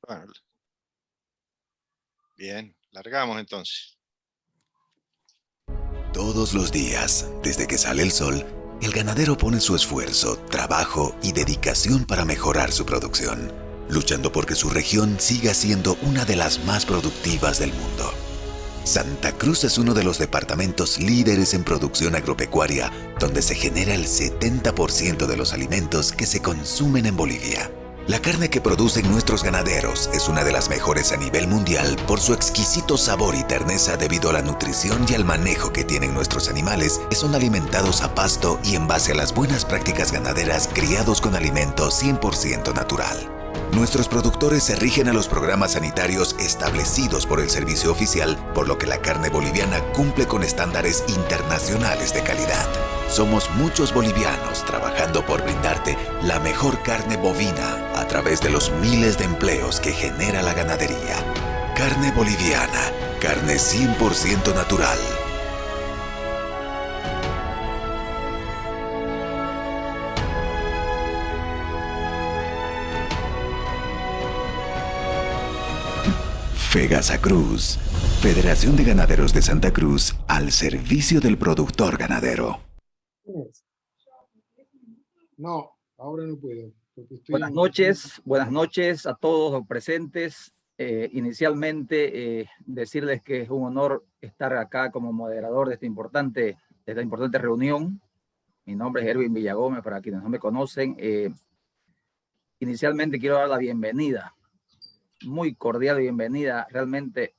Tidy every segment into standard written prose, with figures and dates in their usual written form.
Bueno, bien, largamos entonces. Todos los días, desde que sale el sol, el ganadero pone su esfuerzo, trabajo y dedicación para mejorar su producción, luchando porque su región siga siendo una de las más productivas del mundo. Santa Cruz es uno de los departamentos líderes en producción agropecuaria, donde se genera el 70% de los alimentos que se consumen en Bolivia. La carne que producen nuestros ganaderos es una de las mejores a nivel mundial por su exquisito sabor y terneza debido a la nutrición y al manejo que tienen nuestros animales, que son alimentados a pasto y en base a las buenas prácticas ganaderas criados con alimento 100% natural. Nuestros productores se rigen a los programas sanitarios establecidos por el Servicio Oficial, por lo que la carne boliviana cumple con estándares internacionales de calidad. Somos muchos bolivianos trabajando por brindarte la mejor carne bovina a través de los miles de empleos que genera la ganadería. Carne boliviana, carne 100% natural. Fegasa Cruz, Federación de Ganaderos de Santa Cruz, al servicio del productor ganadero. No, ahora no puedo. Buenas noches a todos los presentes. Inicialmente, decirles que es un honor estar acá como moderador de esta importante reunión. Mi nombre es Erwin Villagómez, para quienes no me conocen. Inicialmente quiero dar la bienvenida, muy cordial bienvenida, realmente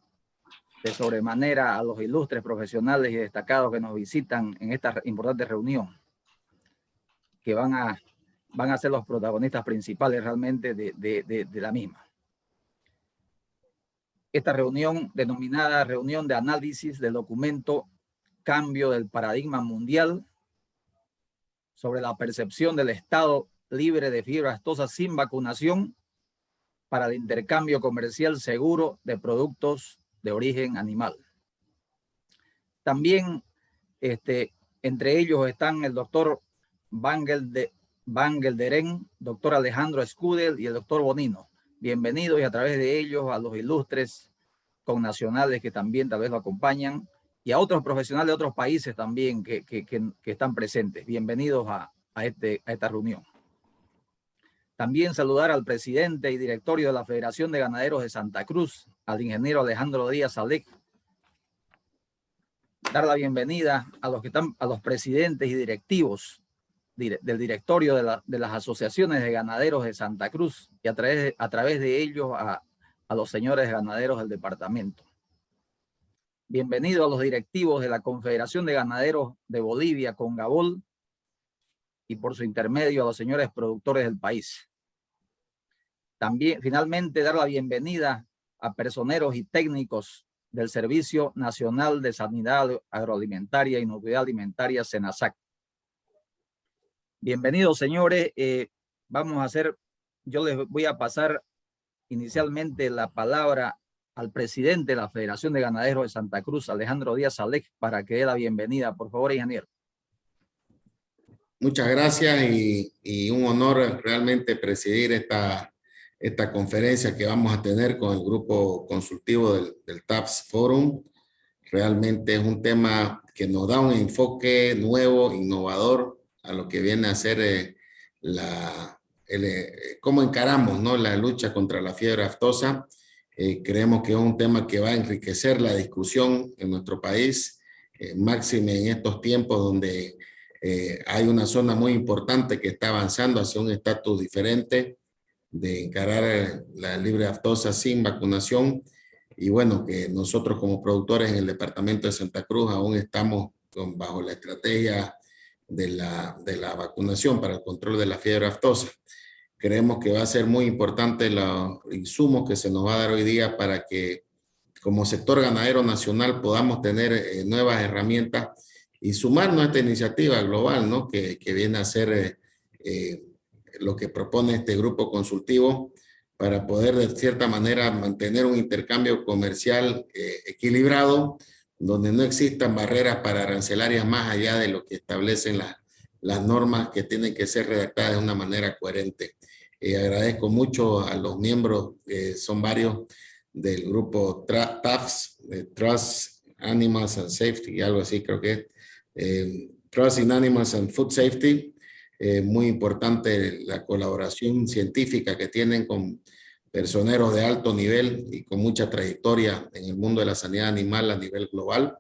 de sobremanera, a los ilustres profesionales y destacados que nos visitan en esta importante reunión, que van a ser los protagonistas principales realmente de la misma. Esta reunión, denominada Reunión de Análisis del Documento Cambio del Paradigma Mundial sobre la percepción del Estado libre de fibra aftosa sin vacunación para el intercambio comercial seguro de productos de origen animal. También entre ellos están el doctor Van Gelderen, doctor Alejandro Escudel y el doctor Bonino. Bienvenidos, y a través de ellos a los ilustres connacionales que también tal vez lo acompañan, y a otros profesionales de otros países también que están presentes. Bienvenidos a esta reunión. También saludar al presidente y directorio de la Federación de Ganaderos de Santa Cruz, al ingeniero Alejandro Díaz Alec. Dar la bienvenida a los presidentes y directivos del directorio de las asociaciones de ganaderos de Santa Cruz, y a través de ellos a los señores ganaderos del departamento. Bienvenido a los directivos de la Confederación de Ganaderos de Bolivia, Congabol, y por su intermedio a los señores productores del país. También, finalmente, dar la bienvenida a personeros y técnicos del Servicio Nacional de Sanidad Agroalimentaria y Inocuidad Alimentaria, SENASAC. Bienvenidos, señores. Yo les voy a pasar inicialmente la palabra al presidente de la Federación de Ganaderos de Santa Cruz, Alejandro Díaz Alec, para que dé la bienvenida. Por favor, ingeniero. Muchas gracias, y un honor realmente presidir esta conferencia que vamos a tener con el grupo consultivo del TAPS Forum. Realmente es un tema que nos da un enfoque nuevo, innovador, a lo que viene a ser cómo encaramos, ¿no?, la lucha contra la fiebre aftosa. Creemos que es un tema que va a enriquecer la discusión en nuestro país, máxime en estos tiempos donde hay una zona muy importante que está avanzando hacia un estatus diferente de encarar la libre aftosa sin vacunación. Y bueno, que nosotros como productores en el departamento de Santa Cruz aún estamos bajo la estrategia de la vacunación para el control de la fiebre aftosa. Creemos que va a ser muy importante los insumos que se nos va a dar hoy día para que como sector ganadero nacional podamos tener nuevas herramientas y sumarnos a esta iniciativa global, ¿no?, que viene a ser lo que propone este grupo consultivo, para poder de cierta manera mantener un intercambio comercial equilibrado, donde no existan barreras para arancelarias más allá de lo que establecen las normas, que tienen que ser redactadas de una manera coherente. Agradezco mucho a los miembros, son varios, del grupo TAFS, Trust Animals and Safety, algo así creo que es, Trust in Animals and Food Safety. Muy importante la colaboración científica que tienen con personeros de alto nivel y con mucha trayectoria en el mundo de la sanidad animal a nivel global.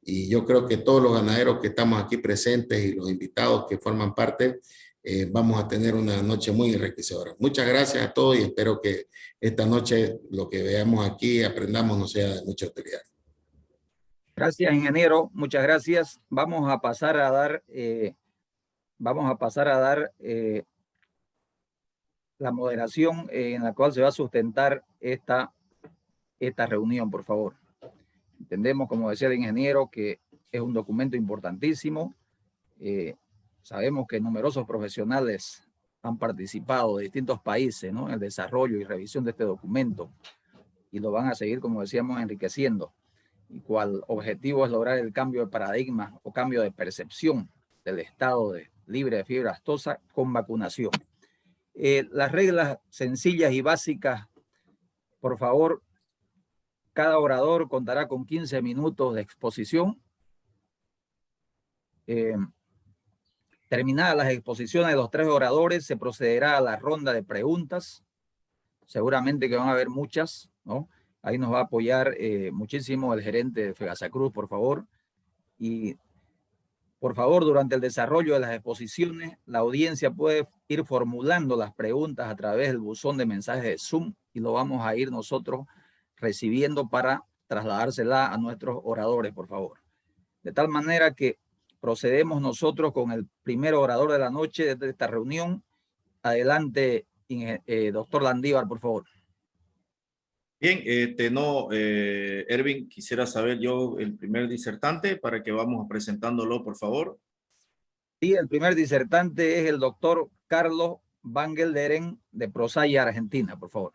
Y yo creo que todos los ganaderos que estamos aquí presentes y los invitados que forman parte, vamos a tener una noche muy enriquecedora. Muchas gracias a todos y espero que esta noche lo que veamos aquí, aprendamos, nos sea de mucha utilidad. Gracias, ingeniero. Muchas gracias. Vamos a pasar a dar, la moderación en la cual se va a sustentar esta reunión, por favor. Entendemos, como decía el ingeniero, que es un documento importantísimo. Sabemos que numerosos profesionales han participado de distintos países, ¿no?, en el desarrollo y revisión de este documento y lo van a seguir, como decíamos, enriqueciendo. Y cual objetivo es lograr el cambio de paradigma o cambio de percepción del estado libre de fiebre aftosa con vacunación. Las reglas sencillas y básicas, por favor, cada orador contará con 15 minutos de exposición. Terminadas las exposiciones de los 3 oradores, se procederá a la ronda de preguntas. Seguramente que van a haber muchas, ¿no? Ahí nos va a apoyar muchísimo el gerente de FEGASACRUZ, por favor. Y por favor, durante el desarrollo de las exposiciones, la audiencia puede ir formulando las preguntas a través del buzón de mensajes de Zoom y lo vamos a ir nosotros recibiendo para trasladársela a nuestros oradores, por favor. De tal manera que procedemos nosotros con el primer orador de la noche de esta reunión. Adelante, doctor Landívar, por favor. Bien, Erwin, quisiera saber yo el primer disertante para que vamos presentándolo, por favor. Sí, el primer disertante es el doctor Carlos Van Gelderen de ProSaya, Argentina, por favor.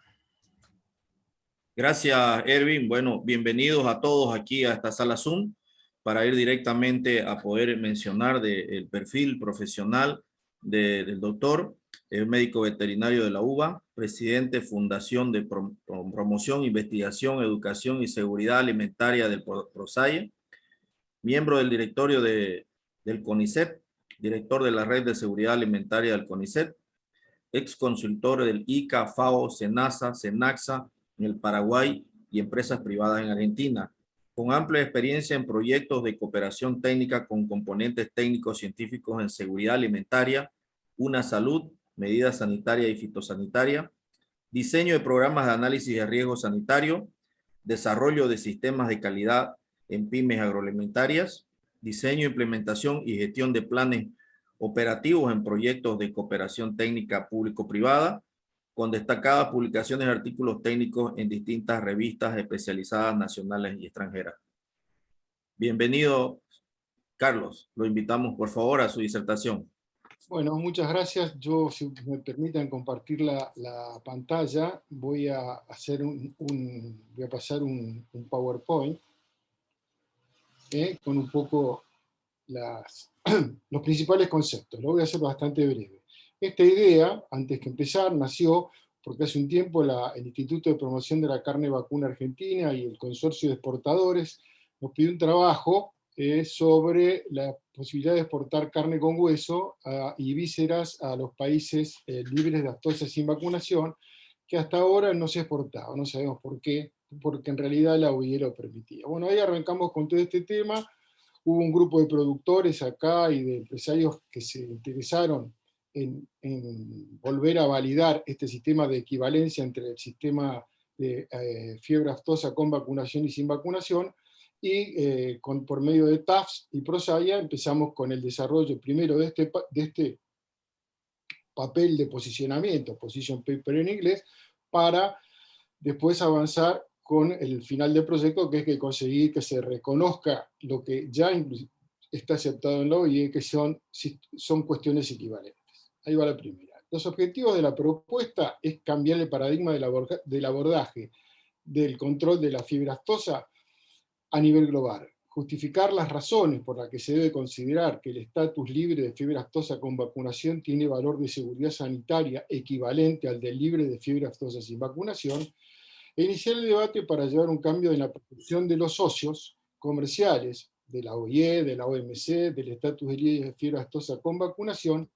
Gracias, Erwin. Bueno, bienvenidos a todos aquí a esta sala Zoom para ir directamente a poder mencionar el perfil profesional del doctor, el médico veterinario de la UBA, presidente Fundación de Promoción, Investigación, Educación y Seguridad Alimentaria del ProSaya, miembro del directorio del CONICET, director de la Red de Seguridad Alimentaria del CONICET, ex consultor del ICA, FAO, SENASA, SENAXA en el Paraguay y empresas privadas en Argentina, con amplia experiencia en proyectos de cooperación técnica con componentes técnicos científicos en seguridad alimentaria, una salud, medidas sanitarias y fitosanitarias, diseño de programas de análisis de riesgo sanitario, desarrollo de sistemas de calidad en pymes agroalimentarias, diseño, implementación y gestión de planes operativos en proyectos de cooperación técnica público-privada, con destacadas publicaciones de artículos técnicos en distintas revistas especializadas nacionales y extranjeras. Bienvenido, Carlos. Lo invitamos, por favor, a su disertación. Bueno, muchas gracias. Yo, si me permiten compartir la pantalla, voy a hacer voy a pasar un PowerPoint con un poco los principales conceptos. Lo voy a hacer bastante breve. Esta idea, antes que empezar, nació porque hace un tiempo el Instituto de Promoción de la Carne Vacuna Argentina y el Consorcio de Exportadores nos pidió un trabajo sobre la posibilidad de exportar carne con hueso y vísceras a los países libres de aftosa sin vacunación, que hasta ahora no se exportaba. No sabemos por qué, porque en realidad la OIE lo permitía. Bueno, ahí arrancamos con todo este tema. Hubo un grupo de productores acá y de empresarios que se interesaron en volver a validar este sistema de equivalencia entre el sistema de fiebre aftosa con vacunación y sin vacunación, y por medio de TAFS y ProSaya empezamos con el desarrollo primero de este papel de posicionamiento, position paper en inglés, para después avanzar con el final del proyecto, que es que conseguir que se reconozca lo que ya está aceptado en la OIE, que son cuestiones equivalentes. Ahí va la primera. Los objetivos de la propuesta es cambiar el paradigma del abordaje del control de la fiebre aftosa a nivel global, justificar las razones por las que se debe considerar que el estatus libre de fiebre aftosa con vacunación tiene valor de seguridad sanitaria equivalente al del libre de fiebre aftosa sin vacunación, e iniciar el debate para llevar un cambio en la percepción de los socios comerciales de la OIE, de la OMC, del estatus de libre de fiebre aftosa con vacunación,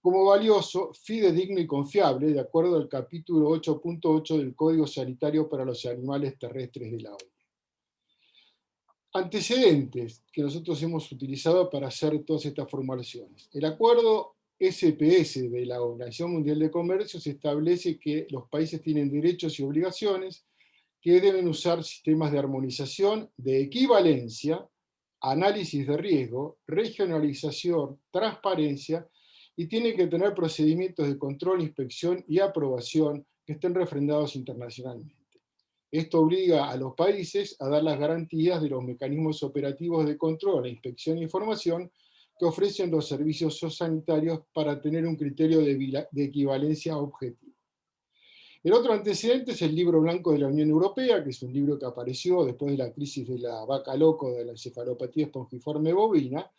como valioso, fidedigno y confiable, de acuerdo al capítulo 8.8 del Código Sanitario para los Animales Terrestres de la OIE. Antecedentes que nosotros hemos utilizado para hacer todas estas formulaciones. El acuerdo SPS de la Organización Mundial de Comercio se establece que los países tienen derechos y obligaciones que deben usar sistemas de armonización, de equivalencia, análisis de riesgo, regionalización, transparencia, y tienen que tener procedimientos de control, inspección y aprobación que estén refrendados internacionalmente. Esto obliga a los países a dar las garantías de los mecanismos operativos de control, inspección e información que ofrecen los servicios sanitarios para tener un criterio de equivalencia objetivo. El otro antecedente es el Libro Blanco de la Unión Europea, que es un libro que apareció después de la crisis de la vaca loco, de la encefalopatía espongiforme bovina,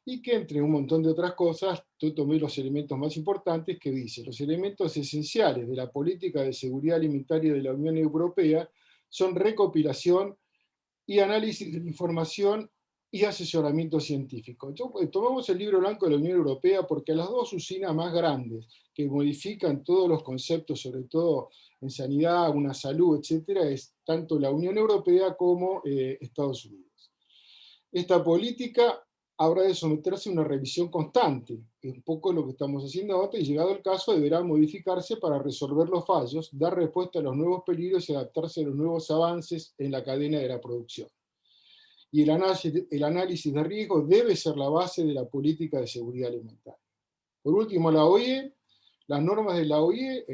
y que, entre un montón de otras cosas, yo tomé los elementos más importantes que dice: los elementos esenciales de la política de seguridad alimentaria de la Unión Europea son recopilación y análisis de la información y asesoramiento científico. Tomamos el Libro Blanco de la Unión Europea porque las dos usinas más grandes que modifican todos los conceptos, sobre todo en sanidad, una salud, etcétera, es tanto la Unión Europea como Estados Unidos. Esta política habrá de someterse a una revisión constante, que es un poco lo que estamos haciendo ahora, y llegado el caso deberá modificarse para resolver los fallos, dar respuesta a los nuevos peligros y adaptarse a los nuevos avances en la cadena de la producción. Y el análisis de riesgo debe ser la base de la política de seguridad alimentaria. Por último, la OIE. Las normas de la OIE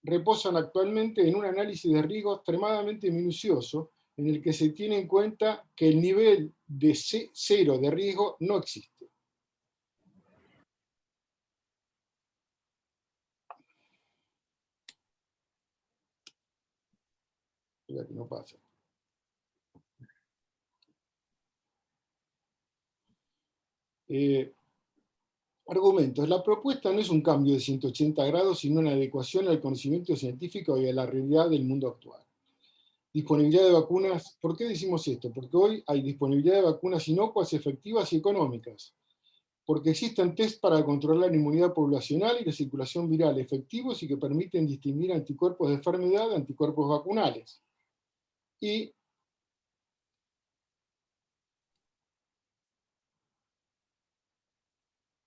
reposan actualmente en un análisis de riesgo extremadamente minucioso, en el que se tiene en cuenta que el nivel de cero de riesgo no existe. Espera que no pasa. Argumentos. La propuesta no es un cambio de 180 grados, sino una adecuación al conocimiento científico y a la realidad del mundo actual. Disponibilidad de vacunas. ¿Por qué decimos esto? Porque hoy hay disponibilidad de vacunas inocuas, efectivas y económicas. Porque existen test para controlar la inmunidad poblacional y la circulación viral efectivos y que permiten distinguir anticuerpos de enfermedad de anticuerpos vacunales. Y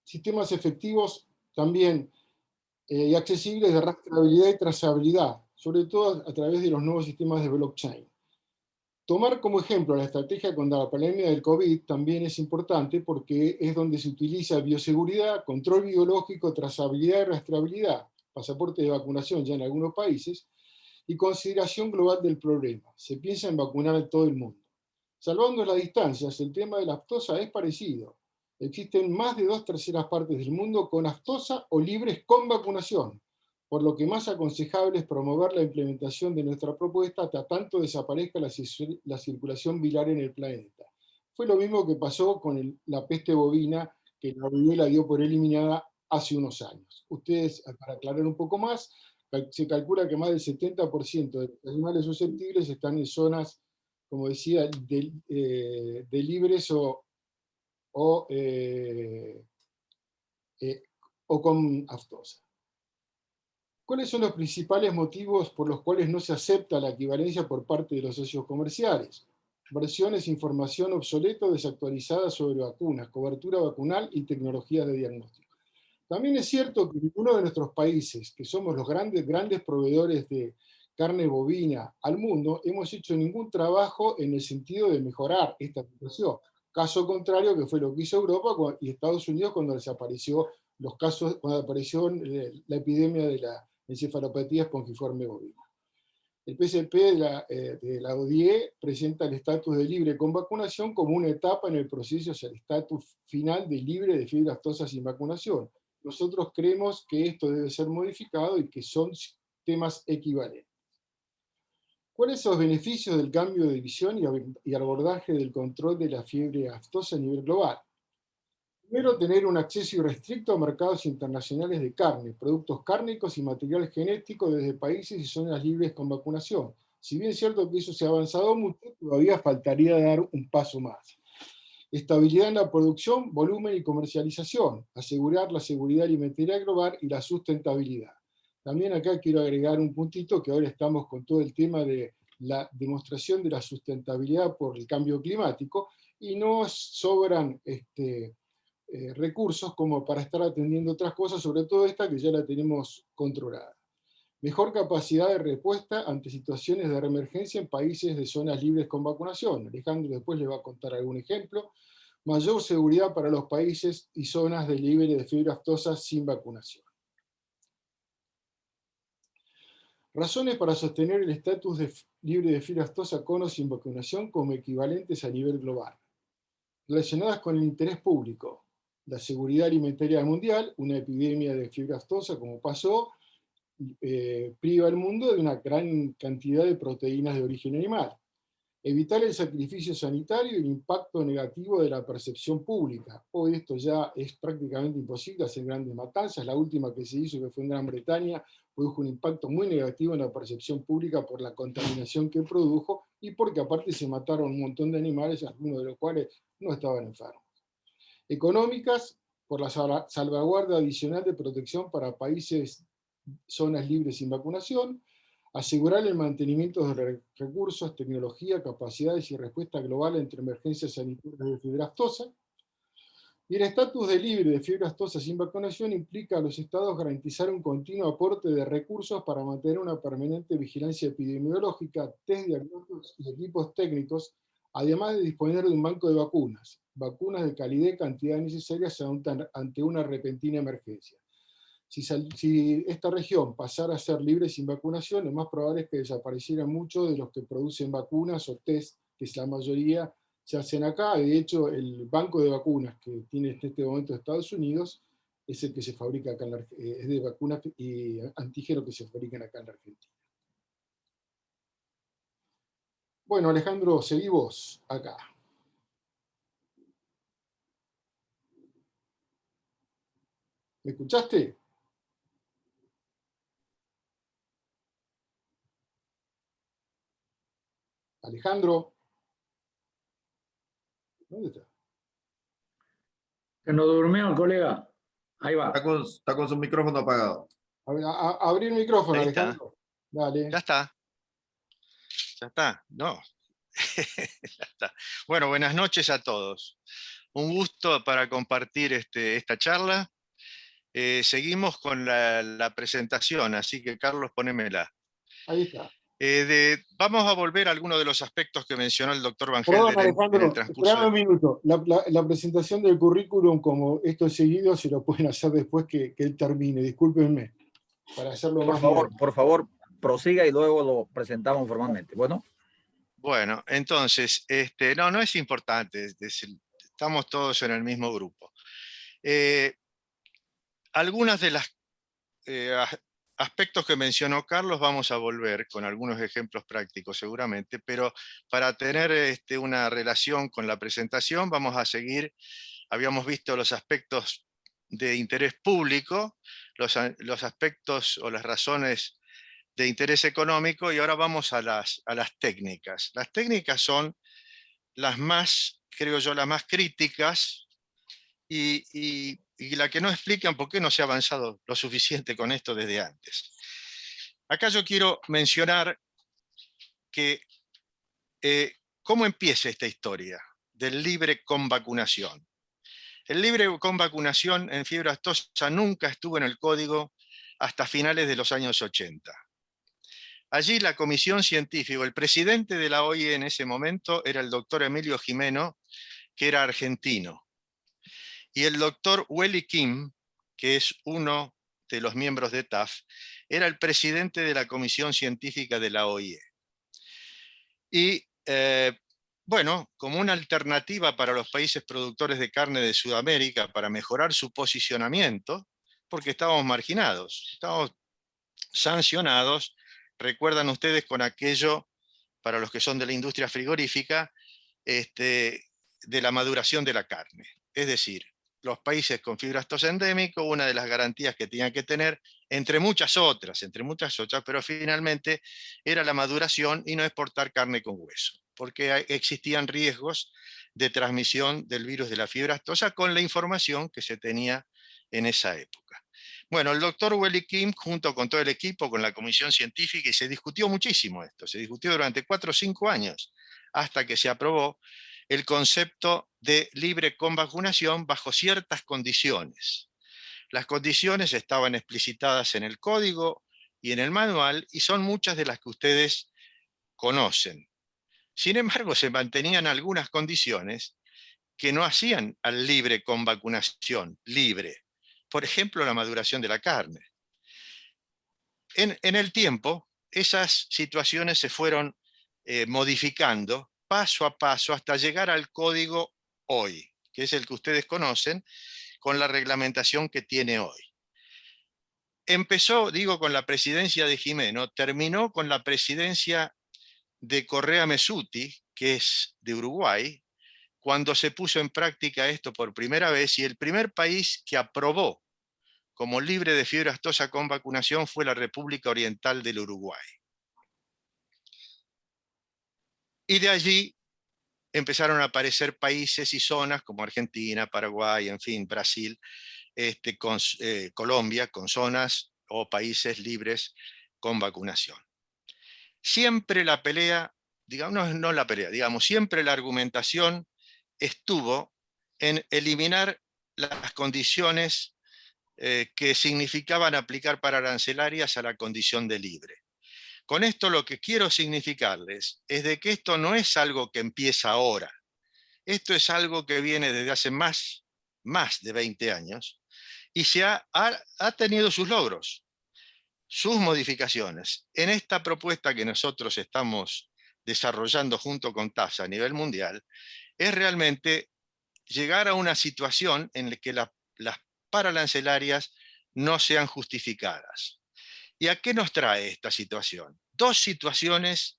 sistemas efectivos también y accesibles de rastreabilidad y trazabilidad, sobre todo a través de los nuevos sistemas de blockchain. Tomar como ejemplo la estrategia contra la pandemia del COVID también es importante porque es donde se utiliza bioseguridad, control biológico, trazabilidad y rastreabilidad, pasaporte de vacunación ya en algunos países, y consideración global del problema. Se piensa en vacunar a todo el mundo. Salvando las distancias, el tema de la aftosa es parecido. Existen más de 2/3 partes del mundo con aftosa o libres con vacunación, por lo que más aconsejable es promover la implementación de nuestra propuesta hasta tanto desaparezca la circulación viral en el planeta. Fue lo mismo que pasó con la peste bovina, que la OIE la dio por eliminada hace unos años. Ustedes, para aclarar un poco más, se calcula que más del 70% de los animales susceptibles están en zonas, como decía, de libres o con aftosa. ¿Cuáles son los principales motivos por los cuales no se acepta la equivalencia por parte de los socios comerciales? Versiones, información obsoleta o desactualizada sobre vacunas, cobertura vacunal y tecnologías de diagnóstico. También es cierto que ninguno de nuestros países, que somos los grandes proveedores de carne bovina al mundo, hemos hecho ningún trabajo en el sentido de mejorar esta situación. Caso contrario, que fue lo que hizo Europa y Estados Unidos cuando desapareció cuando apareció la epidemia de la encefalopatía espongiforme bovina. El PCP de la ODIE presenta el estatus de libre con vacunación como una etapa en el proceso hacia el estatus final de libre de fiebre aftosa sin vacunación. Nosotros creemos que esto debe ser modificado y que son temas equivalentes. ¿Cuáles son los beneficios del cambio de visión y abordaje del control de la fiebre aftosa a nivel global? Primero, tener un acceso irrestricto a mercados internacionales de carne, productos cárnicos y material genético desde países y zonas libres con vacunación. Si bien es cierto que eso se ha avanzado mucho, todavía faltaría dar un paso más. Estabilidad en la producción, volumen y comercialización, asegurar la seguridad alimentaria global y la sustentabilidad. También acá quiero agregar un puntito que ahora estamos con todo el tema de la demostración de la sustentabilidad por el cambio climático y no sobran recursos como para estar atendiendo otras cosas, sobre todo esta que ya la tenemos controlada. Mejor capacidad de respuesta ante situaciones de reemergencia en países de zonas libres con vacunación. Alejandro después le va a contar algún ejemplo. Mayor seguridad para los países y zonas de libre de fiebre aftosa sin vacunación. Razones para sostener el estatus de libre de fiebre aftosa con o sin vacunación como equivalentes a nivel global. Relacionadas con el interés público. La seguridad alimentaria mundial, una epidemia de fiebre aftosa como pasó, priva al mundo de una gran cantidad de proteínas de origen animal. Evitar el sacrificio sanitario y el impacto negativo de la percepción pública. Hoy esto ya es prácticamente imposible, hacer grandes matanzas. La última que se hizo, que fue en Gran Bretaña, produjo un impacto muy negativo en la percepción pública por la contaminación que produjo y porque aparte se mataron un montón de animales, algunos de los cuales no estaban enfermos. Económicas, por la salvaguarda adicional de protección para países, zonas libres sin vacunación, asegurar el mantenimiento de recursos, tecnología, capacidades y respuesta global entre emergencias sanitarias de fiebre aftosa. Y el estatus de libre de fiebre aftosa sin vacunación implica a los estados garantizar un continuo aporte de recursos para mantener una permanente vigilancia epidemiológica, test diagnósticos y equipos técnicos, además de disponer de un banco de vacunas de calidad y cantidad necesarias ante una repentina emergencia. Si esta región pasara a ser libre sin vacunación, lo más probable es que desaparecieran muchos de los que producen vacunas o test, que es la mayoría se hacen acá. De hecho, el banco de vacunas que tiene en este momento Estados Unidos es el que se fabrica acá, es de vacunas y antígenos que se fabrican acá en la Argentina. Bueno, Alejandro, seguí vos acá. ¿Me escuchaste? Alejandro. ¿Dónde está? Se nos durmió el colega. Ahí va. Está con su micrófono apagado. Abrir el micrófono, Ahí está. Alejandro. Dale. Ya está. Ya está. No. Ya está. Bueno, buenas noches a todos. Un gusto para compartir esta charla. Seguimos con la presentación, así que Carlos, ponémela. Ahí está. Vamos a volver a algunos de los aspectos que mencionó el doctor Van Perdón, Helder en Alejandro, el transcurso. esperame un minuto. La presentación del currículum, como esto es seguido, se lo pueden hacer después que él termine. Discúlpenme, para hacerlo más dinámico. Por favor, prosiga y luego lo presentamos formalmente. Bueno. Bueno, entonces, no es importante. Estamos todos en el mismo grupo. Algunas de las aspectos que mencionó Carlos vamos a volver con algunos ejemplos prácticos seguramente, pero para tener una relación con la presentación vamos a seguir. Habíamos visto los aspectos de interés público, los aspectos o las razones de interés económico, y ahora vamos a las técnicas. Las técnicas son las más, creo yo, las más críticas y la que no explican por qué no se ha avanzado lo suficiente con esto desde antes. Acá yo quiero mencionar que cómo empieza esta historia del libre con vacunación. El libre con vacunación en fiebre aftosa nunca estuvo en el código hasta finales de los años 80. Allí la comisión científica, el presidente de la OIE en ese momento era el doctor Emilio Gimeno, que era argentino. Y el doctor Welly Kim, que es uno de los miembros de TAF, era el presidente de la comisión científica de la OIE. Y bueno, como una alternativa para los países productores de carne de Sudamérica para mejorar su posicionamiento, porque estábamos marginados, estábamos sancionados, recuerdan ustedes con aquello para los que son de la industria frigorífica, de la maduración de la carne. Es decir, los países con fibra aftosa endémico, una de las garantías que tenían que tener, entre muchas otras, pero finalmente era la maduración y no exportar carne con hueso, porque existían riesgos de transmisión del virus de la fibra aftosa con la información que se tenía en esa época. Bueno, el doctor Willy Kim, junto con todo el equipo, con la comisión científica, y se discutió muchísimo esto, se discutió durante 4 o 5 años, hasta que se aprobó el concepto de libre con vacunación bajo ciertas condiciones. Las condiciones estaban explicitadas en el código y en el manual, y son muchas de las que ustedes conocen. Sin embargo, se mantenían algunas condiciones que no hacían al libre con vacunación libre. Por ejemplo, la maduración de la carne. En el tiempo, esas situaciones se fueron modificando paso a paso hasta llegar al código hoy, que es el que ustedes conocen, con la reglamentación que tiene hoy. Empezó, digo, con la presidencia de Gimeno, terminó con la presidencia de Correa Mesuti, que es de Uruguay, cuando se puso en práctica esto por primera vez, y el primer país que aprobó como libre de fiebre aftosa con vacunación fue la República Oriental del Uruguay. Y de allí empezaron a aparecer países y zonas como Argentina, Paraguay, en fin, Brasil, Colombia, con zonas o países libres con vacunación. Siempre la pelea, digamos, no la pelea, digamos, siempre la argumentación estuvo en eliminar las condiciones que significaban aplicar pararancelarias a la condición de libre. Con esto lo que quiero significarles es de que esto no es algo que empieza ahora. Esto es algo que viene desde hace más de 20 años y ha tenido sus logros, sus modificaciones. En esta propuesta que nosotros estamos desarrollando junto con TAFSA a nivel mundial, es realmente llegar a una situación en la que las pararancelarias no sean justificadas. ¿Y a qué nos trae esta situación? 2 situaciones,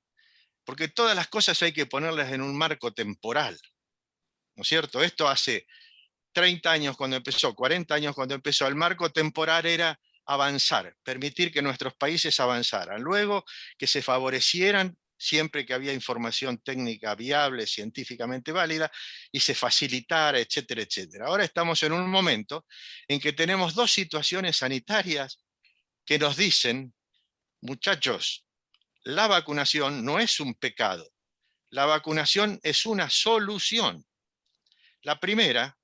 porque todas las cosas hay que ponerlas en un marco temporal, ¿no es cierto? Esto hace 30 años cuando empezó, 40 años cuando empezó. El marco temporal era avanzar, permitir que nuestros países avanzaran. Luego que se favorecieran siempre que había información técnica viable, científicamente válida, y se facilitara, etcétera, etcétera. Ahora estamos en un momento en que tenemos 2 situaciones sanitarias que nos dicen, muchachos, la vacunación no es un pecado, la vacunación es una solución. La primera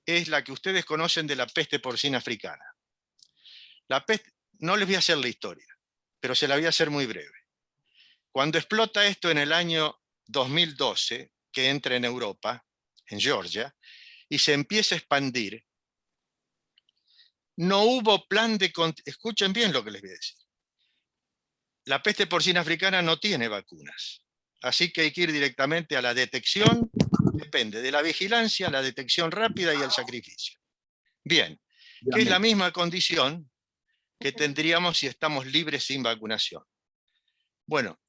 es la que ustedes conocen de la peste porcina africana. La peste, no les voy a hacer la historia, pero se la voy a hacer muy breve. Cuando explota esto en el año 2012, que entra en Europa, en Georgia, y se empieza a expandir, no hubo plan de... Escuchen bien lo que les voy a decir. La peste porcina africana no tiene vacunas, así que hay que ir directamente a la detección, depende de la vigilancia, la detección rápida y el sacrificio. Bien, que es la misma condición que tendríamos si estamos libres sin vacunación. Bueno,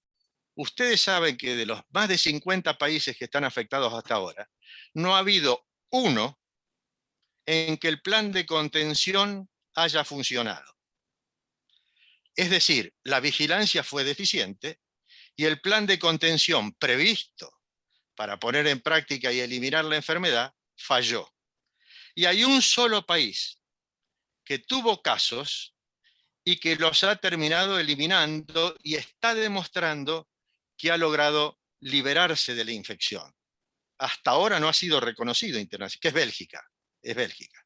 ustedes saben que de los más de 50 países que están afectados hasta ahora, no ha habido uno en que el plan de contención haya funcionado. Es decir, la vigilancia fue deficiente y el plan de contención previsto para poner en práctica y eliminar la enfermedad falló. Y hay un solo país que tuvo casos y que los ha terminado eliminando y está demostrando que ha logrado liberarse de la infección. Hasta ahora no ha sido reconocido internacionalmente, que es Bélgica.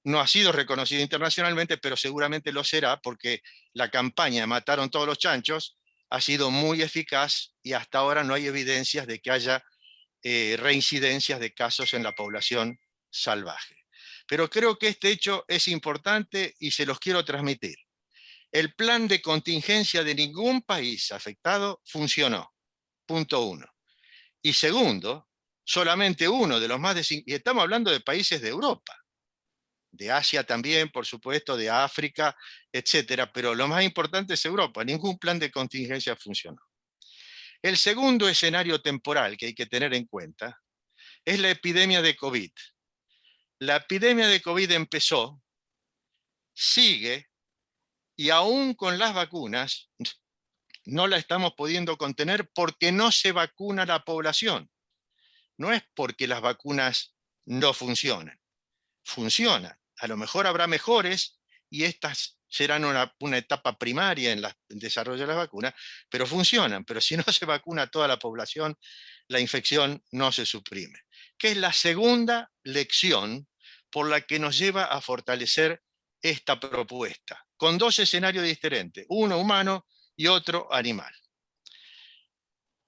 No ha sido reconocido internacionalmente, pero seguramente lo será porque la campaña Mataron todos los chanchos ha sido muy eficaz y hasta ahora no hay evidencias de que haya reincidencias de casos en la población salvaje. Pero creo que este hecho es importante y se los quiero transmitir. El plan de contingencia de ningún país afectado funcionó. Punto 1. Y segundo, solamente uno de los más de 5, y estamos hablando de países de Europa, de Asia también, por supuesto, de África, etcétera, pero lo más importante es Europa. Ningún plan de contingencia funcionó. El segundo escenario temporal que hay que tener en cuenta es la epidemia de COVID. La epidemia de COVID empezó, sigue, y aún con las vacunas no la estamos pudiendo contener porque no se vacuna la población. No es porque las vacunas no funcionan. Funcionan. A lo mejor habrá mejores y estas serán una etapa primaria en el desarrollo de las vacunas, pero funcionan. Pero si no se vacuna a toda la población, la infección no se suprime. Que es la segunda lección por la que nos lleva a fortalecer esta propuesta, con dos escenarios diferentes, uno humano y otro animal.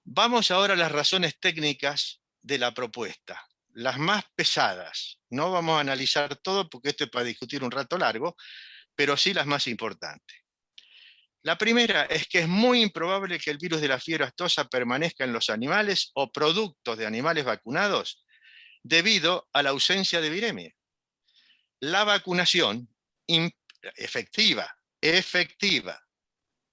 Vamos ahora a las razones técnicas de la propuesta, las más pesadas. No vamos a analizar todo porque esto es para discutir un rato largo, pero sí las más importantes. La primera es que es muy improbable que el virus de la fiebre aftosa permanezca en los animales o productos de animales vacunados debido a la ausencia de viremia. La vacunación efectiva,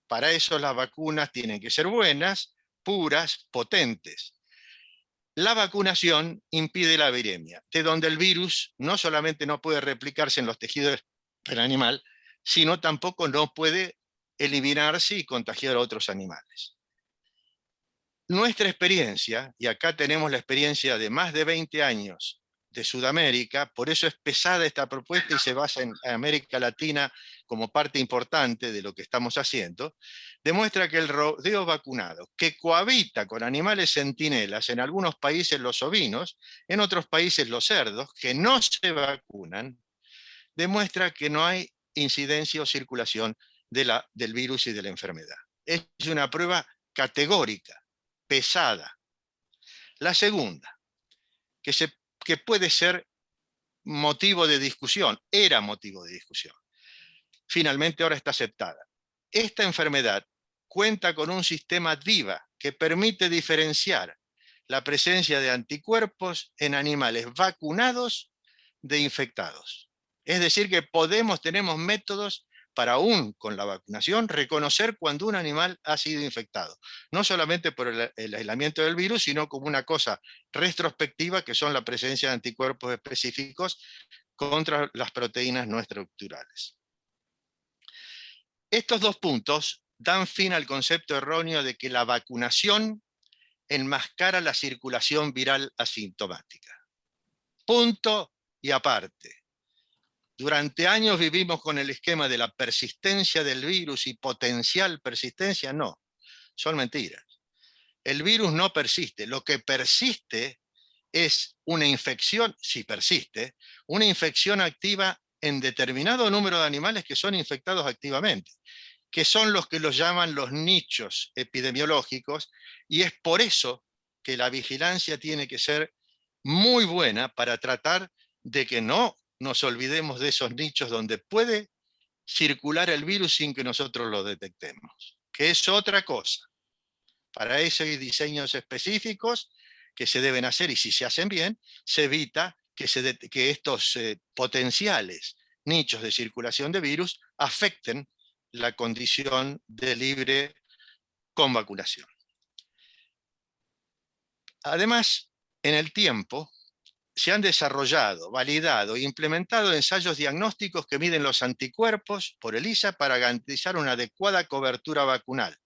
para eso las vacunas tienen que ser buenas, puras, potentes. La vacunación impide la viremia, de donde el virus no solamente no puede replicarse en los tejidos del animal, sino tampoco no puede eliminarse y contagiar a otros animales. Nuestra experiencia, y acá tenemos la experiencia de más de 20 años de Sudamérica, por eso es pesada esta propuesta y se basa en América Latina como parte importante de lo que estamos haciendo, demuestra que el rodeo vacunado, que cohabita con animales centinelas, en algunos países los ovinos, en otros países los cerdos, que no se vacunan, demuestra que no hay incidencia o circulación del virus y de la enfermedad. Es una prueba categórica, pesada. La segunda, que puede ser motivo de discusión, era motivo de discusión. Finalmente ahora está aceptada. Esta enfermedad cuenta con un sistema DIVA que permite diferenciar la presencia de anticuerpos en animales vacunados de infectados. Es decir, que tenemos métodos para aún con la vacunación reconocer cuando un animal ha sido infectado. No solamente por el aislamiento del virus, sino como una cosa retrospectiva que son la presencia de anticuerpos específicos contra las proteínas no estructurales. Estos dos puntos dan fin al concepto erróneo de que la vacunación enmascara la circulación viral asintomática. Punto y aparte. Durante años vivimos con el esquema de la persistencia del virus y potencial persistencia. No, son mentiras. El virus no persiste. Lo que persiste es una infección, si persiste, una infección activa en determinado número de animales que son infectados activamente, que son los que los llaman los nichos epidemiológicos, y es por eso que la vigilancia tiene que ser muy buena para tratar de que no nos olvidemos de esos nichos donde puede circular el virus sin que nosotros lo detectemos, que es otra cosa. Para eso hay diseños específicos que se deben hacer, y si se hacen bien, se evita que estos potenciales nichos de circulación de virus afecten la condición de libre con vacunación. Además, en el tiempo, se han desarrollado, validado e implementado ensayos diagnósticos que miden los anticuerpos por ELISA para garantizar una adecuada cobertura vacunal,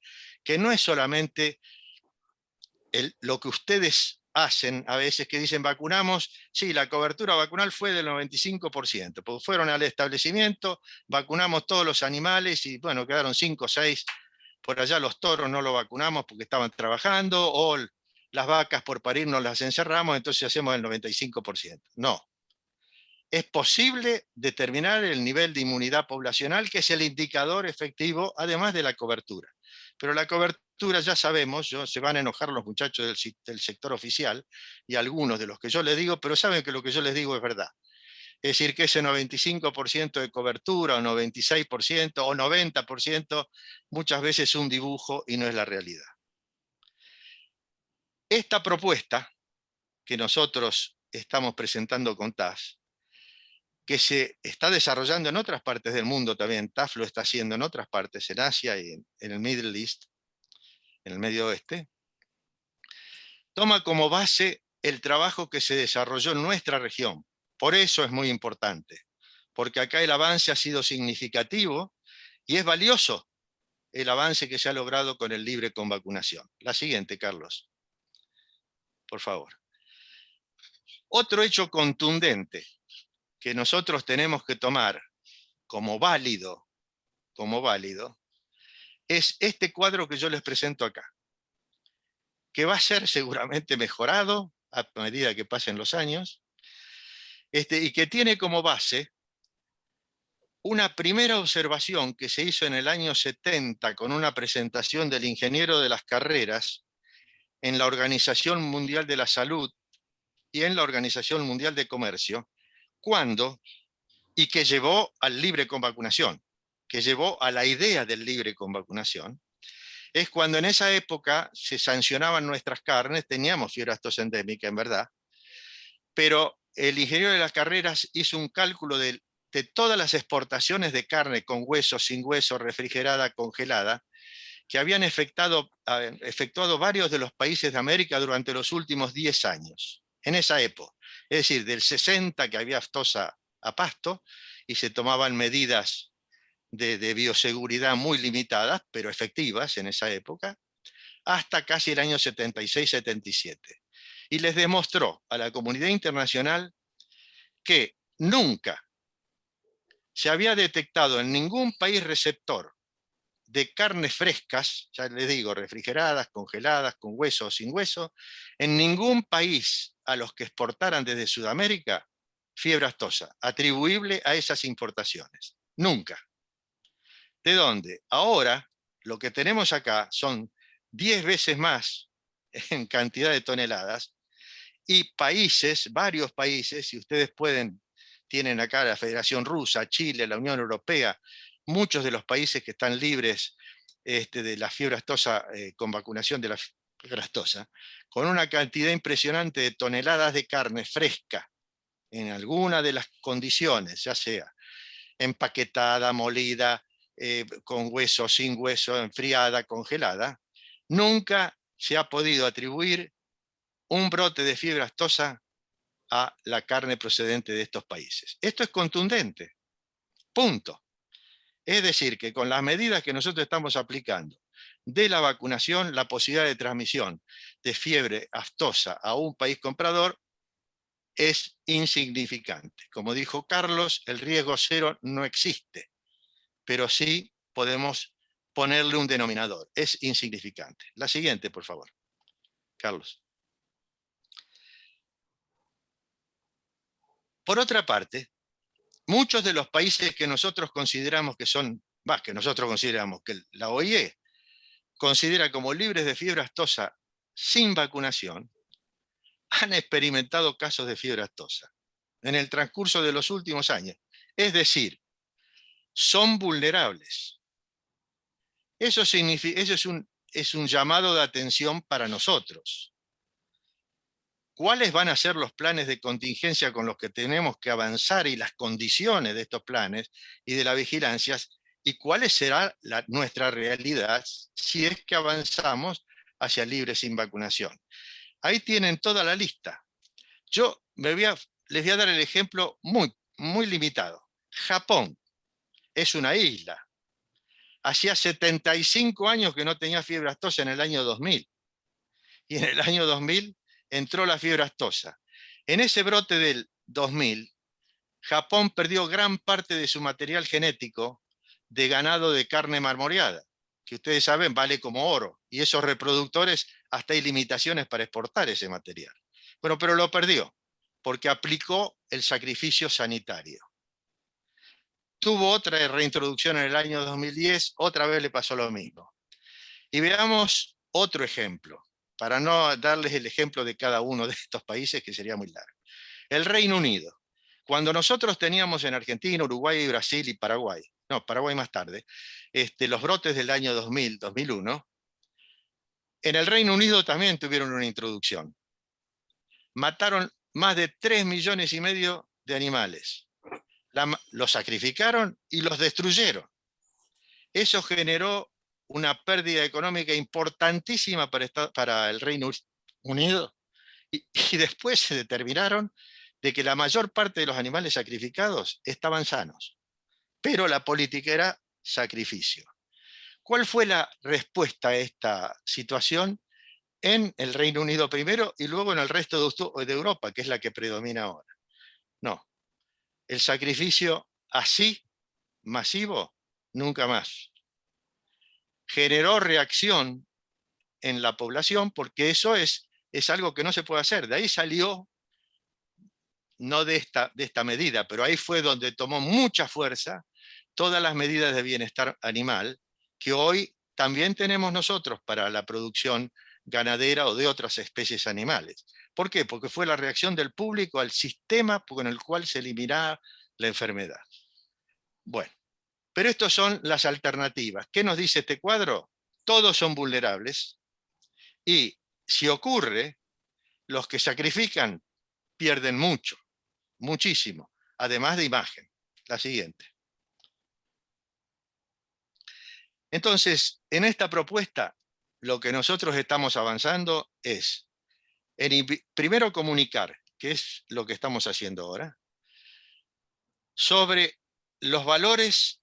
que no es solamente lo que ustedes hacen a veces que dicen vacunamos, sí, la cobertura vacunal fue del 95%, porque fueron al establecimiento, vacunamos todos los animales y bueno, quedaron 5 o 6, por allá los toros no lo vacunamos porque estaban trabajando, o las vacas por parir nos las encerramos, entonces hacemos el 95%. No. Es posible determinar el nivel de inmunidad poblacional, que es el indicador efectivo, además de la cobertura. Pero la cobertura, ya sabemos, se van a enojar los muchachos del sector oficial y algunos de los que yo les digo, pero saben que lo que yo les digo es verdad. Es decir, que ese 95% de cobertura, o 96%, o 90%, muchas veces es un dibujo y no es la realidad. Esta propuesta que nosotros estamos presentando con TAF, que se está desarrollando en otras partes del mundo también, TAF lo está haciendo en otras partes, en Asia y en el Middle East, en el Medio Oeste, toma como base el trabajo que se desarrolló en nuestra región. Por eso es muy importante, porque acá el avance ha sido significativo y es valioso el avance que se ha logrado con el libre con vacunación. La siguiente, Carlos, por favor. Otro hecho contundente que nosotros tenemos que tomar como válido, es este cuadro que yo les presento acá, que va a ser seguramente mejorado a medida que pasen los años, y que tiene como base una primera observación que se hizo en el año 70 con una presentación del ingeniero de las carreras en la Organización Mundial de la Salud y en la Organización Mundial de Comercio, y que llevó al libre con vacunación, que llevó a la idea del libre con vacunación, es cuando en esa época se sancionaban nuestras carnes, teníamos fiebre aftosa endémica en verdad, pero el ingeniero de las carreras hizo un cálculo de todas las exportaciones de carne con hueso, sin hueso, refrigerada, congelada, que habían efectuado varios de los países de América durante los últimos 10 años, en esa época. Es decir, del 60 que había aftosa a pasto y se tomaban medidas de bioseguridad muy limitadas, pero efectivas en esa época, hasta casi el año 76-77. Y les demostró a la comunidad internacional que nunca se había detectado en ningún país receptor de carnes frescas, ya les digo, refrigeradas, congeladas, con hueso o sin hueso, en ningún país a los que exportaran desde Sudamérica fiebre aftosa, atribuible a esas importaciones. Nunca. ¿De dónde? Ahora, lo que tenemos acá son 10 veces más en cantidad de toneladas, y países, varios países, si ustedes tienen acá la Federación Rusa, Chile, la Unión Europea, muchos de los países que están libres de la fiebre aftosa con vacunación de la fiebre aftosa, con una cantidad impresionante de toneladas de carne fresca, en alguna de las condiciones, ya sea empaquetada, molida, con hueso, sin hueso, enfriada, congelada, nunca se ha podido atribuir un brote de fiebre aftosa a la carne procedente de estos países. Esto es contundente, punto. Es decir, que con las medidas que nosotros estamos aplicando de la vacunación, la posibilidad de transmisión de fiebre aftosa a un país comprador es insignificante. Como dijo Carlos, el riesgo cero no existe, pero sí podemos ponerle un denominador, es insignificante. La siguiente, por favor, Carlos. Por otra parte, muchos de los países que nosotros consideramos que la OIE considera como libres de fiebre aftosa sin vacunación, han experimentado casos de fiebre aftosa en el transcurso de los últimos años. Es decir, son vulnerables. Eso es un llamado de atención para nosotros. ¿Cuáles van a ser los planes de contingencia con los que tenemos que avanzar y las condiciones de estos planes y de la vigilancia? ¿Y cuál será nuestra realidad si es que avanzamos hacia libre sin vacunación? Ahí tienen toda la lista. Yo les voy a dar el ejemplo muy, muy limitado. Japón es una isla. Hacía 75 años que no tenía fiebre aftosa en el año 2000. Y en el año 2000 entró la fiebre aftosa. En ese brote del 2000, Japón perdió gran parte de su material genético de ganado de carne marmoreada, que ustedes saben vale como oro, y esos reproductores hasta hay limitaciones para exportar ese material. Bueno, pero lo perdió, porque aplicó el sacrificio sanitario. Tuvo otra reintroducción en el año 2010, otra vez le pasó lo mismo. Y veamos otro ejemplo, para no darles el ejemplo de cada uno de estos países, que sería muy largo. El Reino Unido. Cuando nosotros teníamos en Argentina, Uruguay, Brasil y Paraguay, no, Paraguay más tarde, los brotes del año 2000, 2001, en el Reino Unido también tuvieron una introducción. Mataron más de 3,5 millones de animales. Los sacrificaron y los destruyeron. Eso generó una pérdida económica importantísima para el Reino Unido. Y después se determinaron de que la mayor parte de los animales sacrificados estaban sanos, pero la política era sacrificio. ¿Cuál fue la respuesta a esta situación en el Reino Unido primero y luego en el resto de Europa, que es la que predomina ahora? No, el sacrificio así, masivo, nunca más. Generó reacción en la población porque eso es algo que no se puede hacer. De ahí salió, no de esta medida, pero ahí fue donde tomó mucha fuerza todas las medidas de bienestar animal que hoy también tenemos nosotros para la producción ganadera o de otras especies animales. ¿Por qué? Porque fue la reacción del público al sistema con el cual se eliminaba la enfermedad. Bueno, pero estas son las alternativas. ¿Qué nos dice este cuadro? Todos son vulnerables y si ocurre, los que sacrifican pierden mucho, muchísimo, además de imagen. La siguiente. Entonces, en esta propuesta, lo que nosotros estamos avanzando es, primero comunicar, que es lo que estamos haciendo ahora, sobre los valores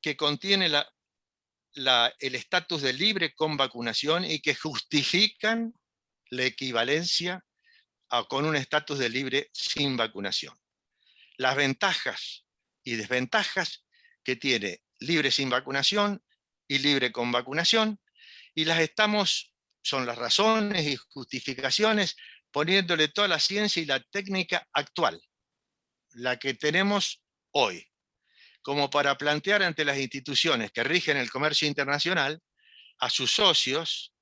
que contiene el estatus de libre con vacunación y que justifican la equivalencia con un estatus de libre sin vacunación. Las ventajas y desventajas que tiene libre sin vacunación y libre con vacunación, y son las razones y justificaciones, poniéndole toda la ciencia y la técnica actual, la que tenemos hoy, como para plantear ante las instituciones que rigen el comercio internacional, a sus socios,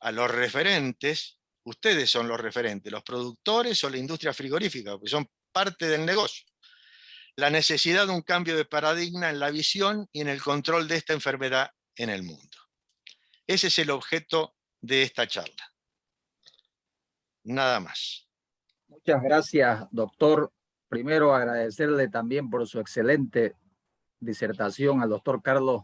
a los referentes, ustedes son los referentes, los productores o la industria frigorífica, porque son parte del negocio, la necesidad de un cambio de paradigma en la visión y en el control de esta enfermedad en el mundo. Ese es el objeto de esta charla. Nada más. Muchas gracias, doctor. Primero, agradecerle también por su excelente disertación al doctor Carlos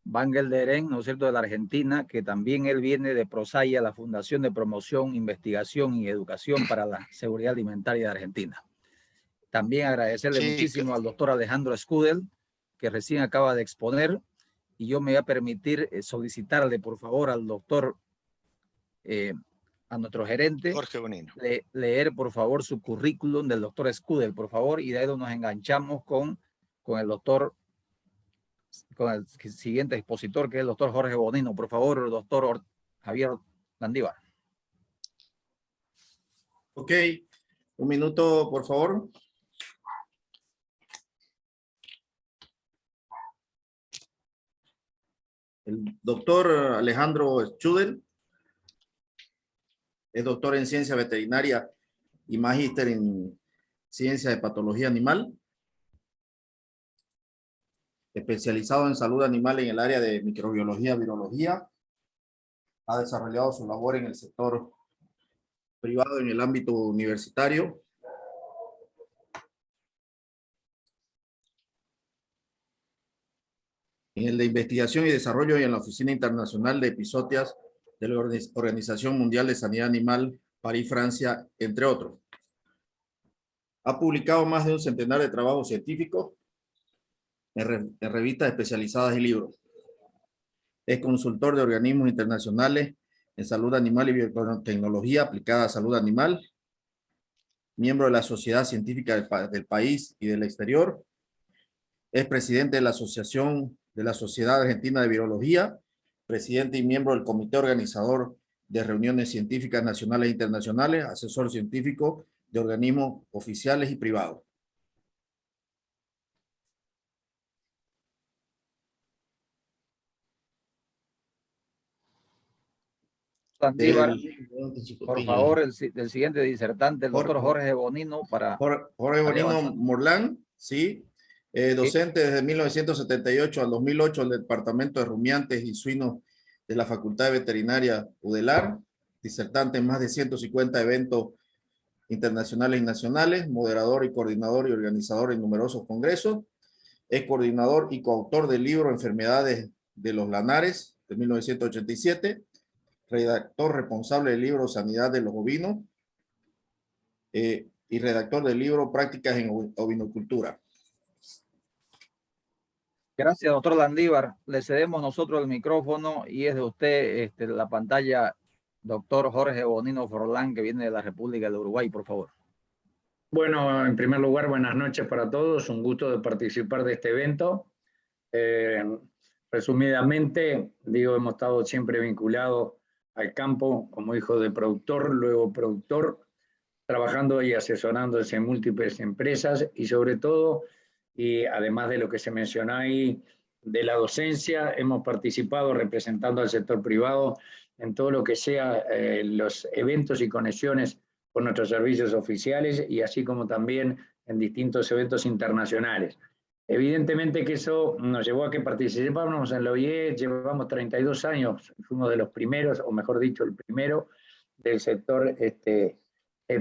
Van Gelderen, ¿no es cierto?, de la Argentina, que también él viene de ProSaya, la Fundación de Promoción, Investigación y Educación para la Seguridad Alimentaria de Argentina. También agradecerle muchísimo al doctor Alejandro Scudel, que recién acaba de exponer, y yo me voy a permitir solicitarle, por favor, al doctor, a nuestro gerente, Jorge Bonino, leer, por favor, su currículum del doctor Scudel, por favor, y de ahí nos enganchamos con el doctor, con el siguiente expositor, que es el doctor Jorge Bonino. Por favor, doctor Javier Landívar. Ok, un minuto, por favor. El doctor Alejandro Scudel es doctor en ciencia veterinaria y magíster en ciencia de patología animal, especializado en salud animal en el área de microbiología y virología. Ha desarrollado su labor en el sector privado en el ámbito universitario. En el de investigación y desarrollo y en la Oficina Internacional de Episodias de la Organización Mundial de Sanidad Animal, París, Francia, entre otros. Ha publicado más de un centenar de trabajos científicos en revistas especializadas y libros. Es consultor de organismos internacionales en salud animal y biotecnología aplicada a salud animal, miembro de la Sociedad Científica del país y del exterior. Es presidente de la Asociación de la Sociedad Argentina de Virología, presidente y miembro del comité organizador de reuniones científicas nacionales e internacionales, asesor científico de organismos oficiales y privados. Landívar, por favor, el siguiente disertante, el doctor Jorge Bonino. Jorge Bonino Morlán, sí. Docente desde 1978 al 2008 al Departamento de Rumiantes y Suinos de la Facultad de Veterinaria UDELAR, disertante en más de 150 eventos internacionales y nacionales, moderador y coordinador y organizador en numerosos congresos. Es coordinador y coautor del libro Enfermedades de los Lanares de 1987, redactor responsable del libro Sanidad de los Ovinos y redactor del libro Prácticas en Ovinocultura. Gracias, doctor Landívar. Le cedemos nosotros el micrófono y es de usted la pantalla, doctor Jorge Bonino Forlán, que viene de la República de Uruguay, por favor. Bueno, en primer lugar, buenas noches para todos. Un gusto de participar de este evento. Resumidamente, digo, hemos estado siempre vinculados al campo como hijo de productor, luego productor, trabajando y asesorándose en múltiples empresas y sobre todo, y además de lo que se mencionó ahí, de la docencia, hemos participado representando al sector privado en todo lo que sea los eventos y conexiones con nuestros servicios oficiales y así como también en distintos eventos internacionales. Evidentemente que eso nos llevó a que participáramos en la OIE, llevamos 32 años, fuimos de los primeros, o mejor dicho, el primero del sector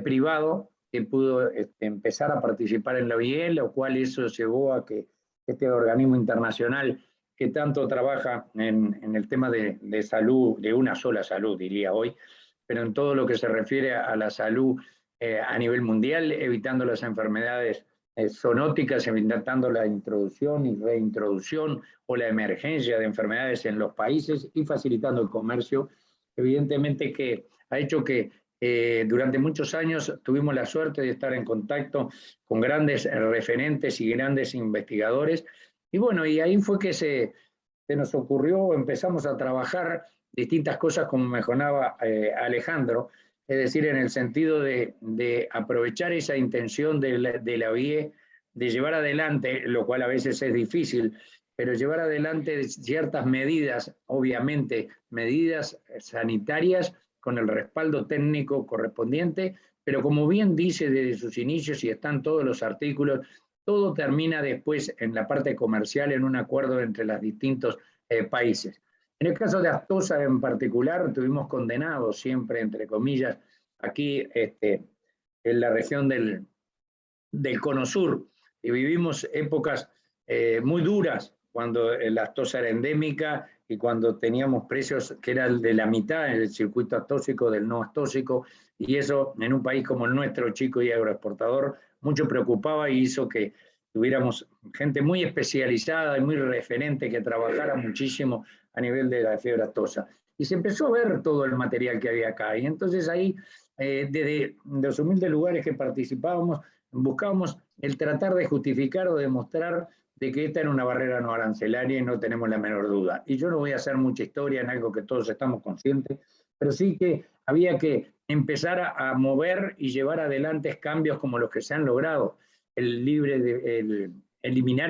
privado que pudo empezar a participar en la OIE, lo cual eso llevó a que este organismo internacional que tanto trabaja en el tema de salud, de una sola salud, diría hoy, pero en todo lo que se refiere a la salud a nivel mundial, evitando las enfermedades zoonóticas, evitando la introducción y reintroducción o la emergencia de enfermedades en los países y facilitando el comercio, evidentemente que ha hecho que durante muchos años tuvimos la suerte de estar en contacto con grandes referentes y grandes investigadores, y bueno, y ahí fue que se nos ocurrió, empezamos a trabajar distintas cosas como mencionaba Alejandro, es decir, en el sentido de aprovechar esa intención de la OIE, de llevar adelante, lo cual a veces es difícil, pero llevar adelante ciertas medidas, obviamente, medidas sanitarias con el respaldo técnico correspondiente, pero como bien dice desde sus inicios y están todos los artículos, todo termina después en la parte comercial en un acuerdo entre los distintos países. En el caso de Aftosa en particular, tuvimos condenados siempre, entre comillas, aquí en la región del Cono Sur, y vivimos épocas muy duras cuando la aftosa era endémica y cuando teníamos precios que eran de la mitad en el circuito aftósico del no aftósico, y eso en un país como el nuestro, chico y agroexportador, mucho preocupaba y hizo que tuviéramos gente muy especializada y muy referente que trabajara muchísimo a nivel de la fiebre aftosa. Y se empezó a ver todo el material que había acá. Y entonces ahí, desde los humildes lugares que participábamos, buscábamos el tratar de justificar o demostrar de que esta era una barrera no arancelaria y no tenemos la menor duda. Y yo no voy a hacer mucha historia en algo que todos estamos conscientes, pero sí que había que empezar a mover y llevar adelante cambios como los que se han logrado. Eliminar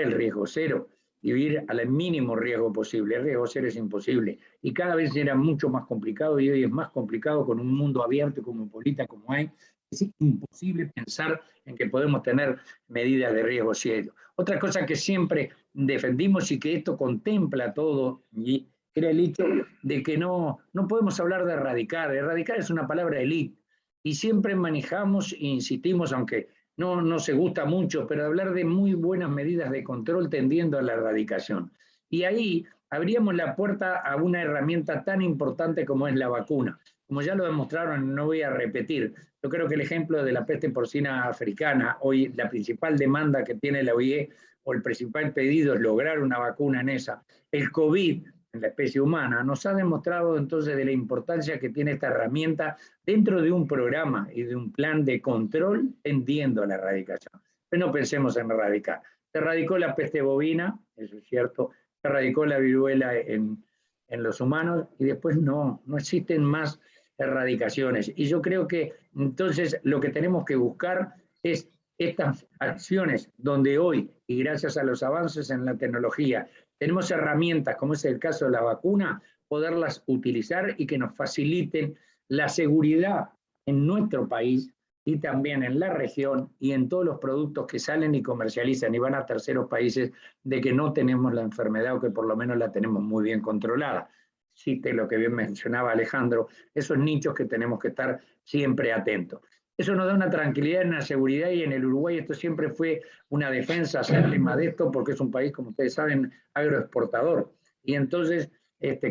el riesgo cero y ir al mínimo riesgo posible. El riesgo cero es imposible. Y cada vez era mucho más complicado y hoy es más complicado con un mundo abierto como política como hay. Es imposible pensar en que podemos tener medidas de riesgo cero. Otra cosa que siempre defendimos y que esto contempla todo, y era el hecho de que no podemos hablar de erradicar. Erradicar es una palabra elite. Y siempre manejamos e insistimos, aunque no se gusta mucho, pero hablar de muy buenas medidas de control tendiendo a la erradicación. Y ahí abríamos la puerta a una herramienta tan importante como es la vacuna. Como ya lo demostraron, no voy a repetir, yo creo que el ejemplo de la peste porcina africana, hoy la principal demanda que tiene la OIE, o el principal pedido es lograr una vacuna en esa. El COVID, en la especie humana, nos ha demostrado entonces de la importancia que tiene esta herramienta dentro de un programa y de un plan de control tendiendo a la erradicación. Pero no pensemos en erradicar. Se erradicó la peste bovina, eso es cierto, se erradicó la viruela en los humanos y después no existen más erradicaciones. Y yo creo que entonces lo que tenemos que buscar es estas acciones donde hoy, y gracias a los avances en la tecnología, tenemos herramientas, como es el caso de la vacuna, poderlas utilizar y que nos faciliten la seguridad en nuestro país y también en la región y en todos los productos que salen y comercializan y van a terceros países de que no tenemos la enfermedad o que por lo menos la tenemos muy bien controlada. Existe lo que bien mencionaba Alejandro, esos nichos que tenemos que estar siempre atentos. Eso nos da una tranquilidad, una seguridad, y en el Uruguay esto siempre fue una defensa acérrima de esto porque es un país, como ustedes saben, agroexportador. Y entonces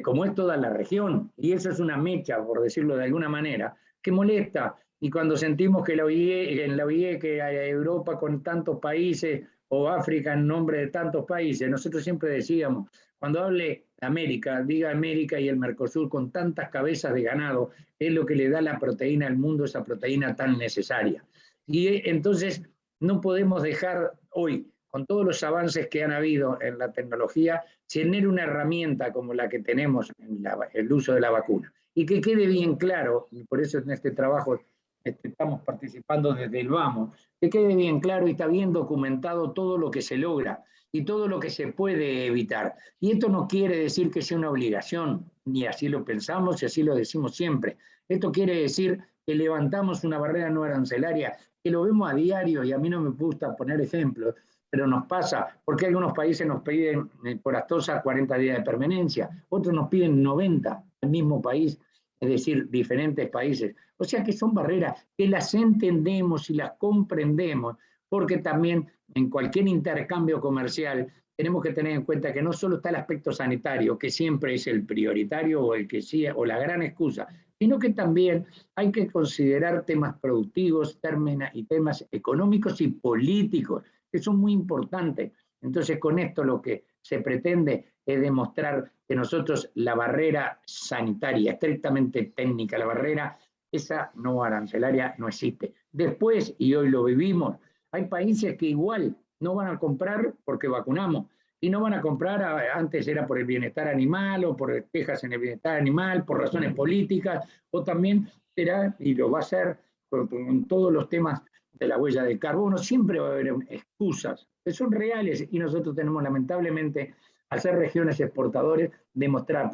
como es toda la región, y eso es una mecha, por decirlo de alguna manera, que molesta. Y cuando sentimos que en la OIE, que Europa con tantos países, o África en nombre de tantos países, nosotros siempre decíamos, cuando hable América, diga América y el Mercosur con tantas cabezas de ganado, es lo que le da la proteína al mundo, esa proteína tan necesaria. Y entonces no podemos dejar hoy, con todos los avances que han habido en la tecnología, tener una herramienta como la que tenemos en el uso de la vacuna. Y que quede bien claro, y por eso en este trabajo estamos participando desde el Vamos, que quede bien claro y está bien documentado todo lo que se logra y todo lo que se puede evitar. Y esto no quiere decir que sea una obligación, ni así lo pensamos y así lo decimos siempre. Esto quiere decir que levantamos una barrera no arancelaria, que lo vemos a diario, y a mí no me gusta poner ejemplos, pero nos pasa, porque algunos países nos piden por aftosa 40 días de permanencia, otros nos piden 90, el mismo país, es decir, diferentes países. O sea que son barreras que las entendemos y las comprendemos, porque también en cualquier intercambio comercial tenemos que tener en cuenta que no solo está el aspecto sanitario, que siempre es el prioritario o el que sí, o la gran excusa, sino que también hay que considerar temas productivos, temas económicos y políticos, que son muy importantes. Entonces, con esto lo que se pretende es demostrar que nosotros la barrera sanitaria, estrictamente técnica, la barrera esa no arancelaria no existe. Después, y hoy lo vivimos, hay países que igual no van a comprar porque vacunamos, y no van a comprar, antes era por el bienestar animal o por quejas en el bienestar animal, por razones políticas, o también será, y lo va a hacer con todos los temas de la huella de carbono, siempre va a haber excusas que son reales, y nosotros tenemos lamentablemente, al ser regiones exportadores, demostrar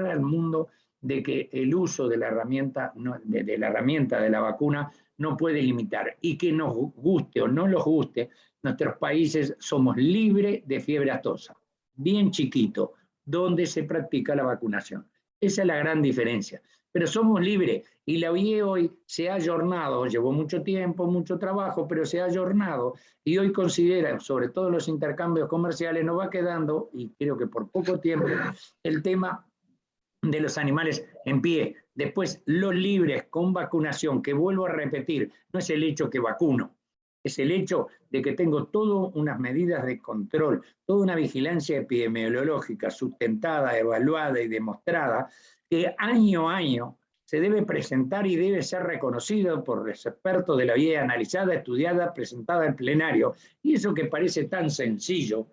al mundo de que el uso de la herramienta, de la vacuna, no puede limitar, y que nos guste o no nos guste, nuestros países somos libres de fiebre aftosa, bien chiquito, donde se practica la vacunación. Esa es la gran diferencia. Pero somos libres, y la OIE hoy se ha ayornado, llevó mucho tiempo, mucho trabajo, pero se ha ayornado, y hoy considera, sobre todo los intercambios comerciales, nos va quedando, y creo que por poco tiempo, el tema de los animales en pie. Después, los libres con vacunación, que vuelvo a repetir, no es el hecho que vacuno, es el hecho de que tengo todas unas medidas de control, toda una vigilancia epidemiológica sustentada, evaluada y demostrada, que año a año se debe presentar y debe ser reconocido por los expertos de la OIE, analizada, estudiada, presentada en plenario. Y eso que parece tan sencillo,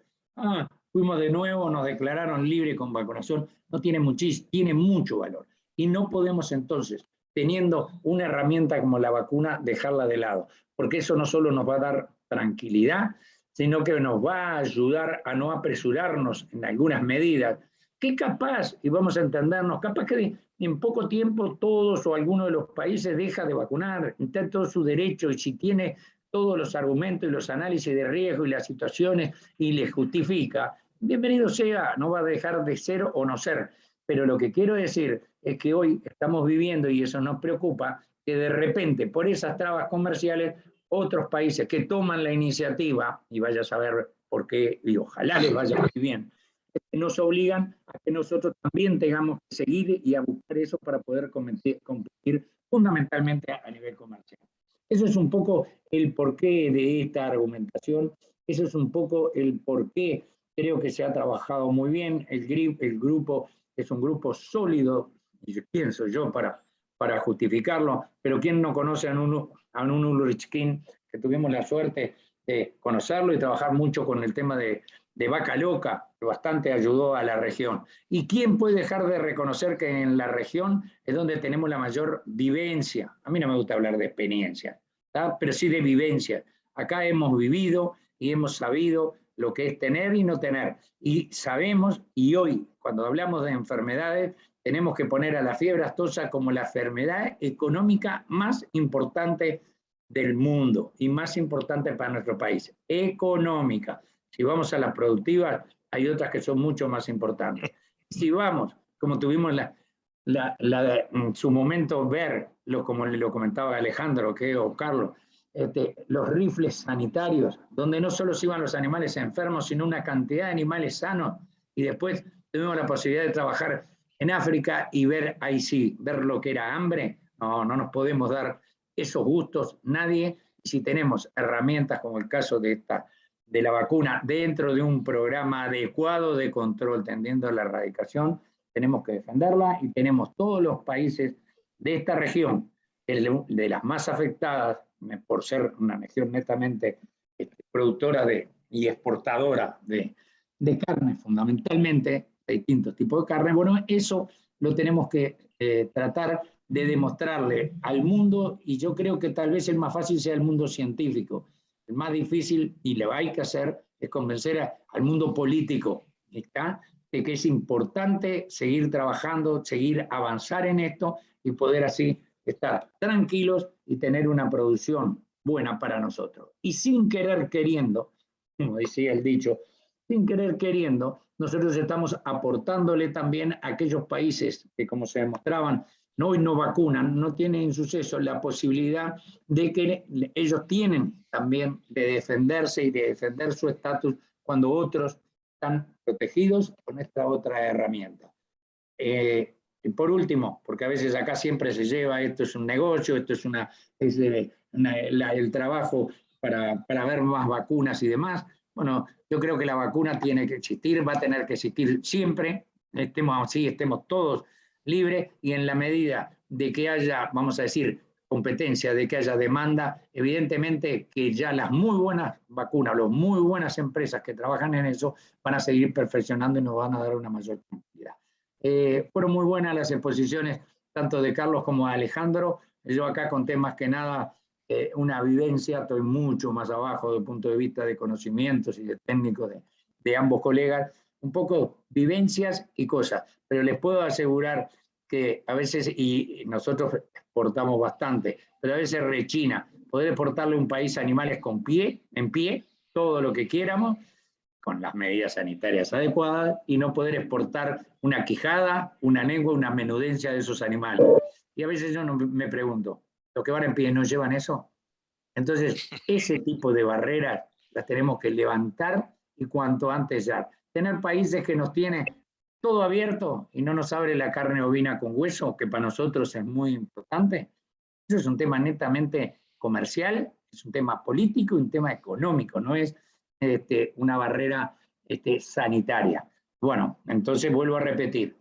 fuimos de nuevo, nos declararon libre con vacunación, no tiene tiene mucho valor. Y no podemos entonces, teniendo una herramienta como la vacuna, dejarla de lado, porque eso no solo nos va a dar tranquilidad, sino que nos va a ayudar a no apresurarnos en algunas medidas, que capaz, y vamos a entendernos, capaz que en poco tiempo todos o alguno de los países deja de vacunar, está todo su derecho, y si tiene todos los argumentos y los análisis de riesgo y las situaciones y les justifica, bienvenido sea, no va a dejar de ser o no ser. Pero lo que quiero decir es que hoy estamos viviendo, y eso nos preocupa, que de repente por esas trabas comerciales otros países que toman la iniciativa, y vaya a saber por qué, y ojalá les vaya muy bien, nos obligan a que nosotros también tengamos que seguir y a buscar eso para poder competir fundamentalmente a nivel comercial. Eso es un poco el porqué de esta argumentación, eso es un poco el porqué creo que se ha trabajado muy bien, el grupo es un grupo sólido, y pienso yo para justificarlo, pero ¿quién no conoce a Nuno Ulrich King, que tuvimos la suerte de conocerlo y trabajar mucho con el tema de vaca loca, que bastante ayudó a la región? ¿Y quién puede dejar de reconocer que en la región es donde tenemos la mayor vivencia? A mí no me gusta hablar de experiencia, ¿tá? Pero sí de vivencia. Acá hemos vivido y hemos sabido lo que es tener y no tener. Y sabemos, y hoy, cuando hablamos de enfermedades, tenemos que poner a la fiebre aftosa como la enfermedad económica más importante del mundo y más importante para nuestro país. Económica. Si vamos a las productivas, hay otras que son mucho más importantes. Si vamos, como tuvimos en su momento, como lo comentaba Alejandro o Carlos, los rifles sanitarios, donde no solo se iban los animales enfermos, sino una cantidad de animales sanos, y después tuvimos la posibilidad de trabajar en África y ver ahí sí, ver lo que era hambre. No nos podemos dar esos gustos nadie. Y si tenemos herramientas como el caso de la vacuna dentro de un programa adecuado de control tendiendo a la erradicación, tenemos que defenderla, y tenemos todos los países de esta región, de las más afectadas, por ser una región netamente productora y exportadora de carne, fundamentalmente, de distintos tipos de carne. Bueno, eso lo tenemos que tratar de demostrarle al mundo, y yo creo que tal vez el más fácil sea el mundo científico. El más difícil, y lo hay que hacer, es convencer al mundo político, ¿está?, de que es importante seguir trabajando, seguir avanzar en esto y poder así estar tranquilos y tener una producción buena para nosotros. Y sin querer queriendo, como decía el dicho, sin querer queriendo, nosotros estamos aportándole también a aquellos países que, como se demostraban, hoy no vacunan, no tienen en suceso la posibilidad de que ellos tienen también de defenderse y de defender su estatus cuando otros están protegidos con esta otra herramienta. Y por último, porque a veces acá siempre se lleva, esto es un negocio, esto es el trabajo para ver más vacunas y demás. Bueno, yo creo que la vacuna tiene que existir, va a tener que existir siempre, estemos todos libres, y en la medida de que haya, vamos a decir, competencia, de que haya demanda, evidentemente que ya las muy buenas vacunas, las muy buenas empresas que trabajan en eso van a seguir perfeccionando y nos van a dar una mayor cantidad. Fueron muy buenas las exposiciones, tanto de Carlos como de Alejandro. Yo acá conté más que nada una vivencia, estoy mucho más abajo desde el punto de vista de conocimientos y de técnicos de ambos colegas, un poco vivencias y cosas, pero les puedo asegurar que a veces, y nosotros exportamos bastante, pero a veces rechina poder exportarle a un país animales en pie, todo lo que quieramos, con las medidas sanitarias adecuadas, y no poder exportar una quijada, una lengua, una menudencia de esos animales. Y a veces yo me pregunto, ¿los que van en pie no llevan eso? Entonces, ese tipo de barreras las tenemos que levantar, y cuanto antes ya. Tener países que nos tienen todo abierto y no nos abre la carne ovina con hueso, que para nosotros es muy importante, eso es un tema netamente comercial, es un tema político y un tema económico, no es una barrera sanitaria. Bueno, entonces vuelvo a repetir,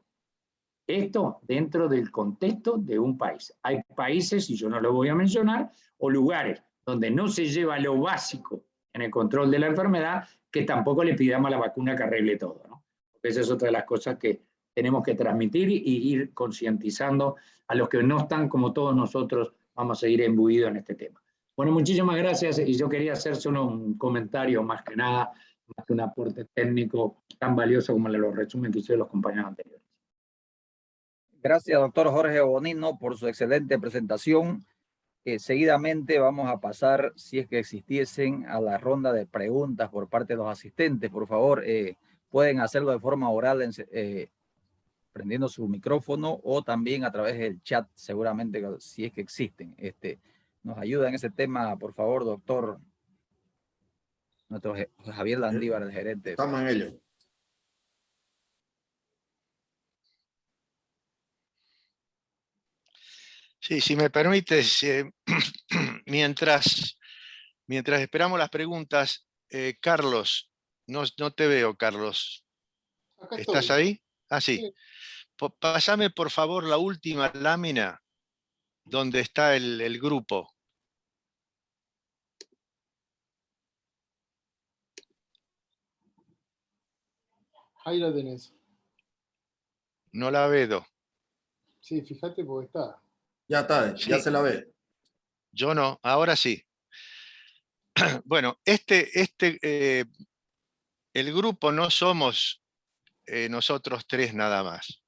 esto dentro del contexto de un país. Hay países, y yo no lo voy a mencionar, o lugares donde no se lleva lo básico en el control de la enfermedad, que tampoco le pidamos a la vacuna que arregle todo, ¿no? Porque esa es otra de las cosas que tenemos que transmitir y ir concientizando a los que no están como todos nosotros, vamos a seguir imbuidos en este tema. Bueno, muchísimas gracias, y yo quería hacer solo un comentario más que nada, más que un aporte técnico tan valioso como los resúmenes que hicieron los compañeros anteriores. Gracias, doctor Jorge Bonino, por su excelente presentación. Seguidamente vamos a pasar, si es que existiesen, a la ronda de preguntas por parte de los asistentes. Por favor, pueden hacerlo de forma oral, prendiendo su micrófono, o también a través del chat, seguramente, si es que existen. Nos ayuda en ese tema, por favor, doctor. Nuestro Javier Landívar, el gerente. Estamos en ello. Sí, si me permites, mientras esperamos las preguntas, Carlos, no te veo, Carlos. Acá ¿Estás estoy. ahí? Ah, sí. Pásame, por favor, la última lámina donde está el grupo. Ahí la tenés. No la veo. Sí, fíjate porque está. Ya está, Sí. ya se la ve. Yo no, ahora sí. Bueno, el grupo no somos nosotros tres nada más.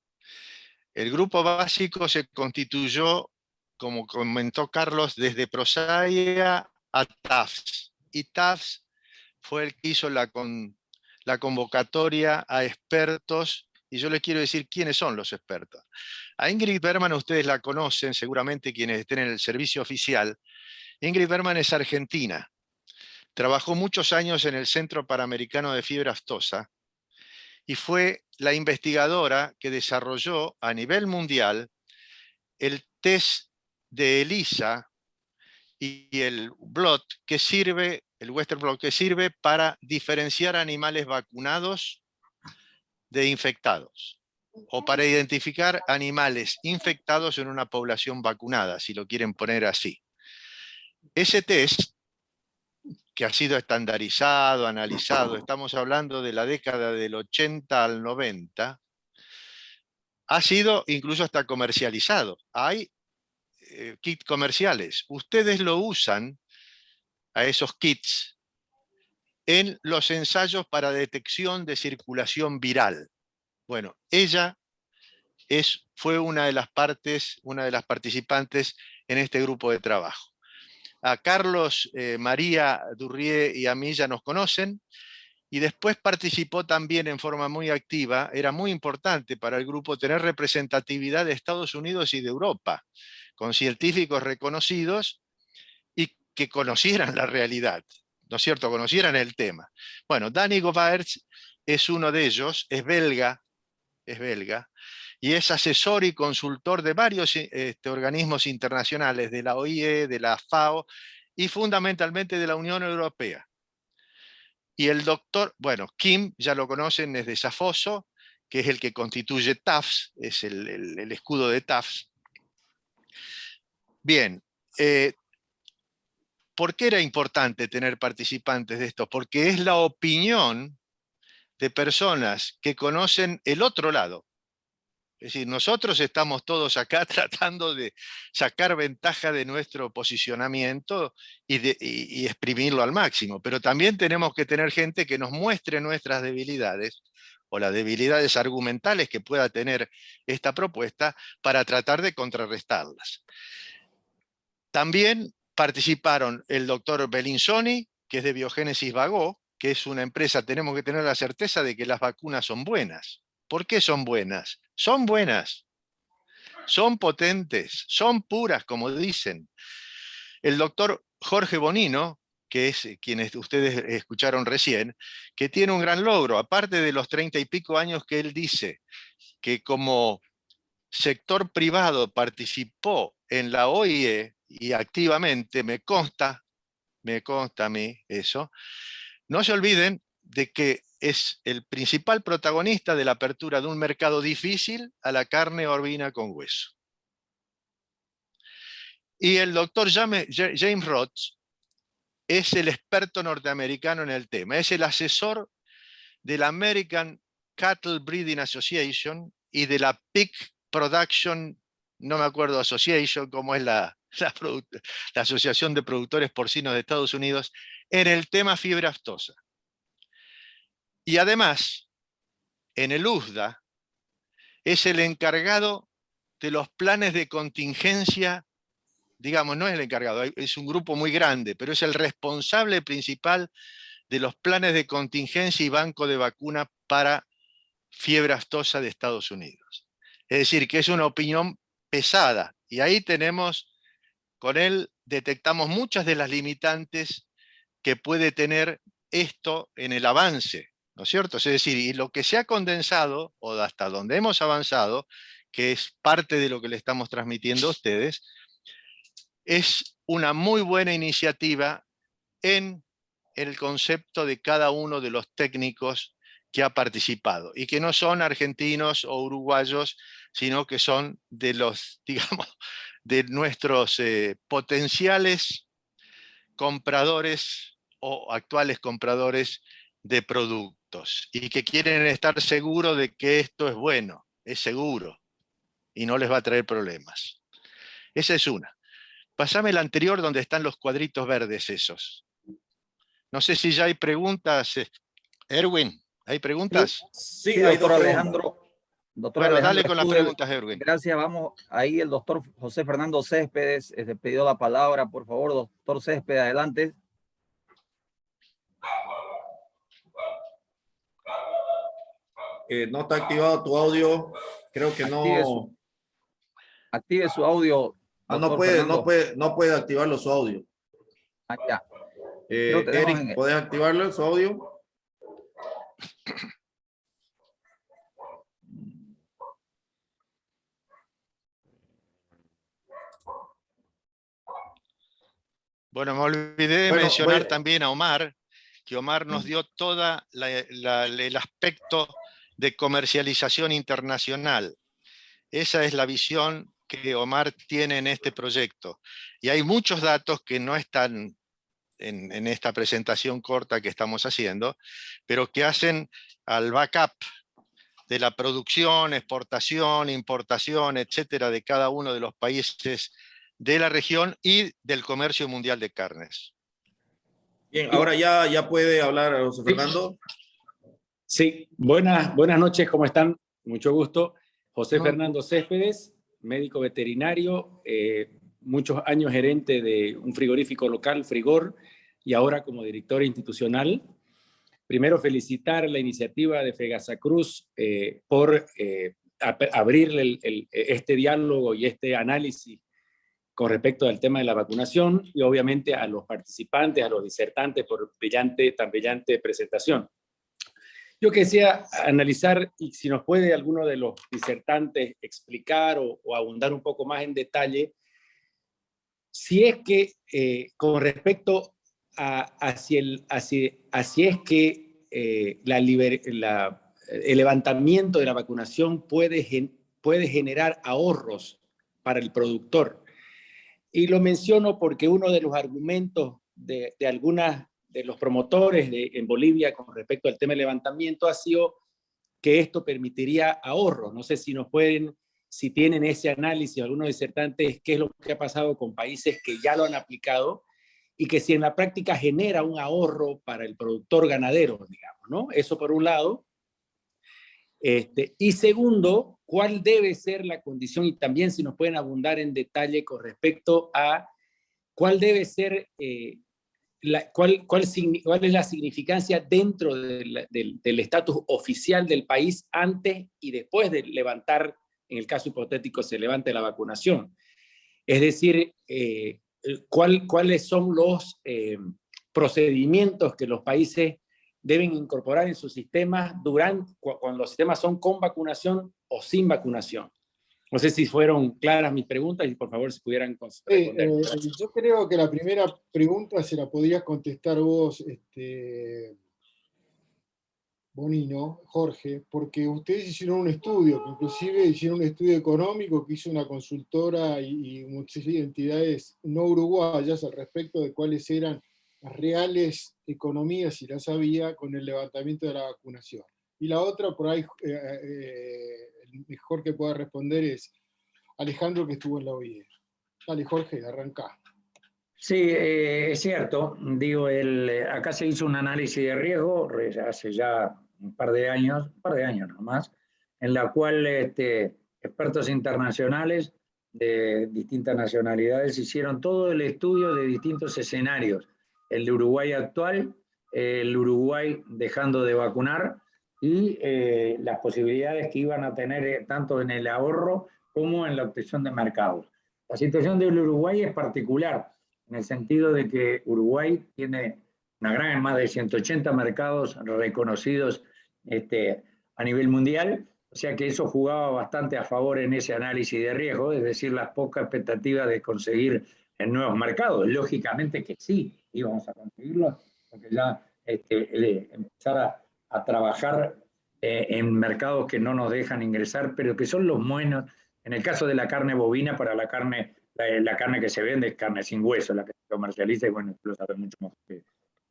El grupo básico se constituyó, como comentó Carlos, desde Prosaia a TAFS. Y TAFS fue el que hizo la convocatoria a expertos, y yo les quiero decir quiénes son los expertos. A Ingrid Bergman ustedes la conocen, seguramente quienes estén en el servicio oficial. Ingrid Bergman es argentina. Trabajó muchos años en el Centro Panamericano de Fiebre Aftosa y fue la investigadora que desarrolló a nivel mundial el test de ELISA y el blot que sirve, el Western blot que sirve para diferenciar animales vacunados de infectados, o para identificar animales infectados en una población vacunada, si lo quieren poner así. Ese test, que ha sido estandarizado, analizado, estamos hablando de la década del 80 al 90, ha sido incluso hasta comercializado. Hay kits comerciales. Ustedes lo usan a esos kits en los ensayos para detección de circulación viral. Bueno, ella fue una de las participantes en este grupo de trabajo. A Carlos, María Durrié y a mí ya nos conocen, y después participó también en forma muy activa. Era muy importante para el grupo tener representatividad de Estados Unidos y de Europa, con científicos reconocidos y que conocieran la realidad, ¿no es cierto? Conocieran el tema. Bueno, Danny Govaerts es uno de ellos, es belga, y es asesor y consultor de varios organismos internacionales, de la OIE, de la FAO y fundamentalmente de la Unión Europea. Y el doctor, bueno, Kim, ya lo conocen, es de Safoso, que es el que constituye TAFS, es el escudo de TAFS. Bien, ¿por qué era importante tener participantes de esto? Porque es la opinión de personas que conocen el otro lado. Es decir, nosotros estamos todos acá tratando de sacar ventaja de nuestro posicionamiento y exprimirlo al máximo, pero también tenemos que tener gente que nos muestre nuestras debilidades o las debilidades argumentales que pueda tener esta propuesta para tratar de contrarrestarlas. También participaron el doctor Bellinzoni, que es de Biogénesis Vagó, que es una empresa, tenemos que tener la certeza de que las vacunas son buenas. ¿Por qué son buenas? Son buenas, son potentes, son puras, como dicen. El doctor Jorge Bonino, que es quien ustedes escucharon recién, que tiene un gran logro, aparte de los 30 y pico años que él dice que como sector privado participó en la OIE y activamente, me consta a mí eso, no se olviden de que es el principal protagonista de la apertura de un mercado difícil a la carne ovina con hueso. Y el doctor James Roth es el experto norteamericano en el tema, es el asesor de la American Cattle Breeding Association y de la Pig Production, no me acuerdo, Association, como es la Asociación de Productores Porcinos de Estados Unidos, en el tema fiebre aftosa. Y además, en el USDA, es el encargado de los planes de contingencia, digamos, no es el encargado, es un grupo muy grande, pero es el responsable principal de los planes de contingencia y banco de vacuna para fiebre aftosa de Estados Unidos. Es decir, que es una opinión pesada, y ahí con él detectamos muchas de las limitantes que puede tener esto en el avance, ¿no es cierto? Es decir, y lo que se ha condensado, o hasta donde hemos avanzado, que es parte de lo que le estamos transmitiendo a ustedes, es una muy buena iniciativa en el concepto de cada uno de los técnicos que ha participado, y que no son argentinos o uruguayos, sino que son de los, digamos, de nuestros potenciales compradores o actuales compradores de productos, y que quieren estar seguros de que esto es bueno, es seguro, y no les va a traer problemas. Esa es una. Pasame la anterior donde están los cuadritos verdes esos. No sé si ya hay preguntas. Erwin, ¿hay preguntas? Sí, Sí, hay doctor dos Alejandro. Doctor Bueno, Alejandro dale con las Escudel, preguntas, Erwin. gracias, vamos. Ahí el doctor José Fernando Céspedes pidió la palabra. Por favor, doctor Céspedes, adelante. No está activado tu audio, creo que no. Active su audio. No puede activarlo su audio. Ya. Eric, ¿puedes activarlo su audio? Bueno, me olvidé de mencionar también a Omar, que Omar nos dio todo el aspecto de comercialización internacional. Esa es la visión que Omar tiene en este proyecto. Y hay muchos datos que no están en esta presentación corta que estamos haciendo, pero que hacen al backup de la producción, exportación, importación, etcétera, de cada uno de los países de la región y del comercio mundial de carnes. Bien, ahora ya puede hablar José Fernando. Sí, buenas noches, ¿cómo están? Mucho gusto. José Fernando Céspedes, médico veterinario, muchos años gerente de un frigorífico local, Frigor, y ahora como director institucional. Primero, felicitar la iniciativa de Fegasacruz por abrir este diálogo y este análisis con respecto al tema de la vacunación, y obviamente a los participantes, a los disertantes por tan brillante presentación. Yo quisiera analizar, y si nos puede alguno de los disertantes explicar o abundar un poco más en detalle, si es que con respecto a si es que el levantamiento de la vacunación puede generar ahorros para el productor. Y lo menciono porque uno de los argumentos de los promotores en Bolivia con respecto al tema del levantamiento ha sido que esto permitiría ahorros. No sé si tienen ese análisis, algunos disertantes, qué es lo que ha pasado con países que ya lo han aplicado y que si en la práctica genera un ahorro para el productor ganadero, digamos, ¿no? Eso por un lado. Y segundo, ¿cuál debe ser la condición? Y también si nos pueden abundar en detalle con respecto a cuál debe ser, cuál es la significancia dentro del estatus oficial del país antes y después de levantar, en el caso hipotético, se levante la vacunación. Es decir, cuáles son los procedimientos que los países deben incorporar en sus sistemas cuando los sistemas son con vacunación o sin vacunación. No sé si fueron claras mis preguntas y por favor si pudieran responder. Yo creo que la primera pregunta se la podías contestar vos, Bonino, Jorge, porque ustedes hicieron un estudio, que inclusive hicieron un estudio económico que hizo una consultora y muchas entidades no uruguayas al respecto de cuáles eran las reales economías, si las había, con el levantamiento de la vacunación. Y la otra, por ahí, el mejor que pueda responder es Alejandro, que estuvo en la OIE. Dale, Jorge, arrancá. Sí, es cierto. Digo, acá se hizo un análisis de riesgo hace ya un par de años nomás, en la cual expertos internacionales de distintas nacionalidades hicieron todo el estudio de distintos escenarios. El de Uruguay actual, el Uruguay dejando de vacunar y las posibilidades que iban a tener tanto en el ahorro como en la obtención de mercados. La situación del Uruguay es particular, en el sentido de que Uruguay tiene más de 180 mercados reconocidos a nivel mundial, o sea que eso jugaba bastante a favor en ese análisis de riesgo, es decir, las pocas expectativas de conseguir en nuevos mercados. Lógicamente que sí, íbamos a conseguirlos, porque ya empezar a trabajar en mercados que no nos dejan ingresar, pero que son los buenos. En el caso de la carne bovina, para la carne que se vende es carne sin hueso, la que se comercializa, y bueno, lo saben mucho más que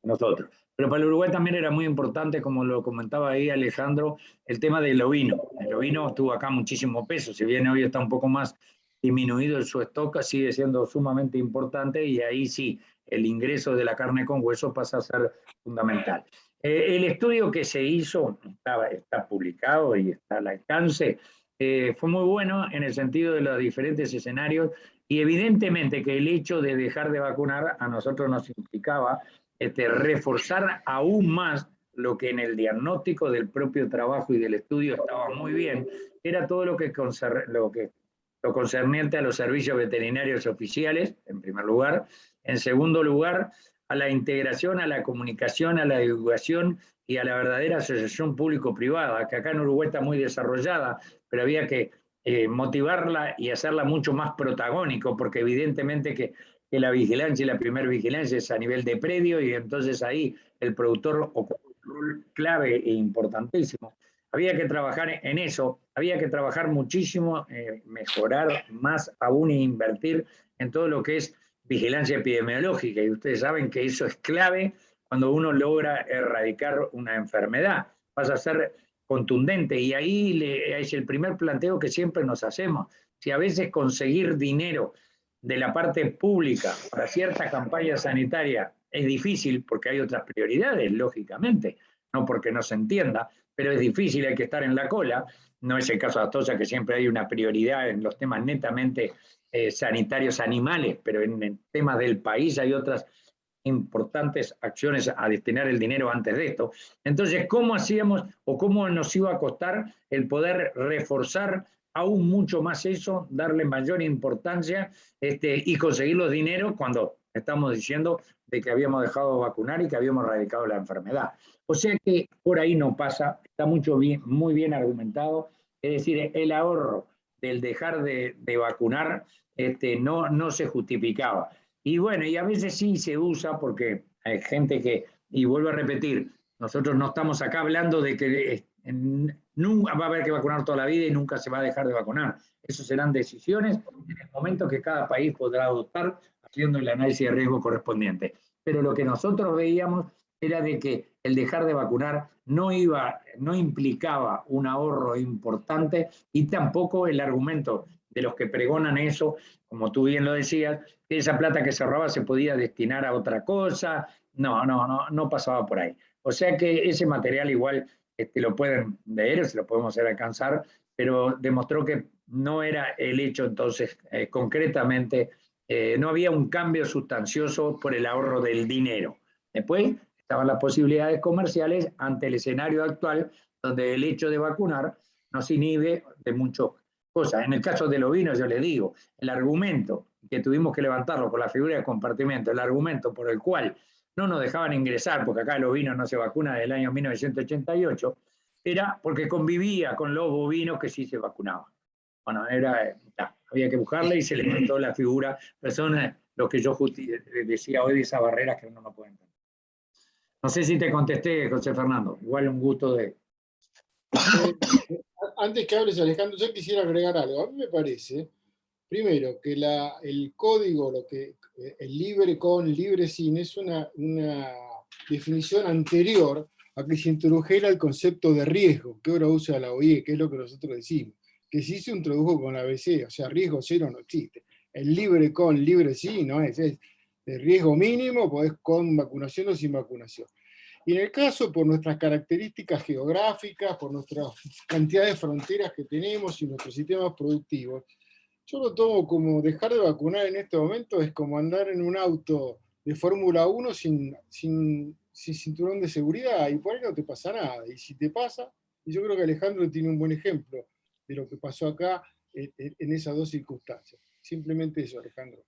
nosotros. Pero para el Uruguay también era muy importante, como lo comentaba ahí Alejandro, el tema del ovino. El ovino tuvo acá muchísimo peso, si bien hoy está un poco más disminuido en su stock, sigue siendo sumamente importante, y ahí sí, el ingreso de la carne con hueso pasa a ser fundamental. El estudio que se hizo está publicado y está al alcance. Fue muy bueno en el sentido de los diferentes escenarios, y evidentemente que el hecho de dejar de vacunar a nosotros nos implicaba reforzar aún más lo que en el diagnóstico del propio trabajo y del estudio estaba muy bien, era todo lo concerniente a los servicios veterinarios oficiales, en primer lugar. En segundo lugar, a la integración, a la comunicación, a la divulgación y a la verdadera asociación público-privada, que acá en Uruguay está muy desarrollada, pero había que motivarla y hacerla mucho más protagónico, porque evidentemente que la vigilancia y la primera vigilancia es a nivel de predio, y entonces ahí el productor ocupa un rol clave e importantísimo. Había que trabajar en eso, había que trabajar muchísimo, mejorar más aún e invertir en todo lo que es vigilancia epidemiológica, y ustedes saben que eso es clave cuando uno logra erradicar una enfermedad. Vas a ser contundente, y ahí es el primer planteo que siempre nos hacemos. Si a veces conseguir dinero de la parte pública para cierta campaña sanitaria es difícil, porque hay otras prioridades, lógicamente, no porque no se entienda, pero es difícil, hay que estar en la cola. No es el caso de Aftosa, que siempre hay una prioridad en los temas netamente sanitarios animales, pero en temas del país hay otras importantes acciones a destinar el dinero antes de esto. Entonces, ¿cómo hacíamos o cómo nos iba a costar el poder reforzar aún mucho más eso, darle mayor importancia y conseguir los dineros cuando estamos diciendo de que habíamos dejado de vacunar y que habíamos erradicado la enfermedad? O sea que por ahí no pasa, está muy bien argumentado, es decir, el ahorro del dejar de vacunar no se justificaba. Y bueno, y a veces sí se usa porque hay gente que, y vuelvo a repetir, nosotros no estamos acá hablando de que nunca va a haber que vacunar toda la vida y nunca se va a dejar de vacunar. Eso serán decisiones en el momento que cada país podrá adoptar haciendo el análisis de riesgo correspondiente. Pero lo que nosotros veíamos era de que el dejar de vacunar no implicaba un ahorro importante, y tampoco el argumento de los que pregonan eso, como tú bien lo decías, que esa plata que se ahorraba se podía destinar a otra cosa. No pasaba por ahí. O sea que ese material igual lo pueden leer, se lo podemos hacer alcanzar, pero demostró que no era el hecho. Entonces, concretamente, no había un cambio sustancioso por el ahorro del dinero. Después estaban las posibilidades comerciales ante el escenario actual, donde el hecho de vacunar nos inhibe de muchas cosas. En el caso del ovino, yo les digo, el argumento que tuvimos que levantarlo por la figura de compartimento, el argumento por el cual no nos dejaban ingresar, porque acá el ovino no se vacuna desde el año 1988, era porque convivía con los bovinos que sí se vacunaban. Bueno, había que buscarle y se levantó la figura, pero son lo que yo decía hoy de esas barreras que uno no puede entender. No sé si te contesté, José Fernando, igual un gusto de... Antes que hables, Alejandro, yo quisiera agregar algo. A mí me parece, primero, que el código, el libre con, libre sin, es una definición anterior a que se introdujera el concepto de riesgo, que ahora usa la OIE, que es lo que nosotros decimos, que sí se introdujo con la ABC, o sea, riesgo cero no existe. El libre con, libre sin, no es de riesgo mínimo, pues con vacunación o sin vacunación. Y en el caso, por nuestras características geográficas, por nuestra cantidad de fronteras que tenemos y nuestros sistemas productivos, yo lo tomo como dejar de vacunar en este momento es como andar en un auto de Fórmula 1 sin cinturón de seguridad, y por ahí no te pasa nada. Y si te pasa, y yo creo que Alejandro tiene un buen ejemplo de lo que pasó acá en esas dos circunstancias. Simplemente eso, Alejandro.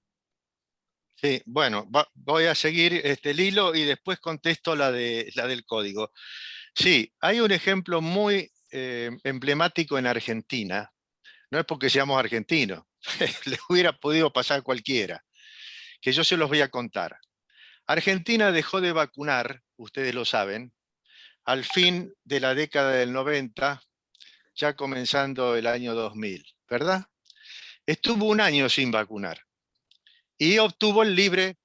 Sí, bueno, voy a seguir el hilo y después contesto la del código. Sí, hay un ejemplo muy emblemático en Argentina. No es porque seamos argentinos, le hubiera podido pasar a cualquiera, que yo se los voy a contar. Argentina dejó de vacunar, ustedes lo saben, al fin de la década del 90, ya comenzando el año 2000, ¿verdad? Estuvo un año sin vacunar y obtuvo el libre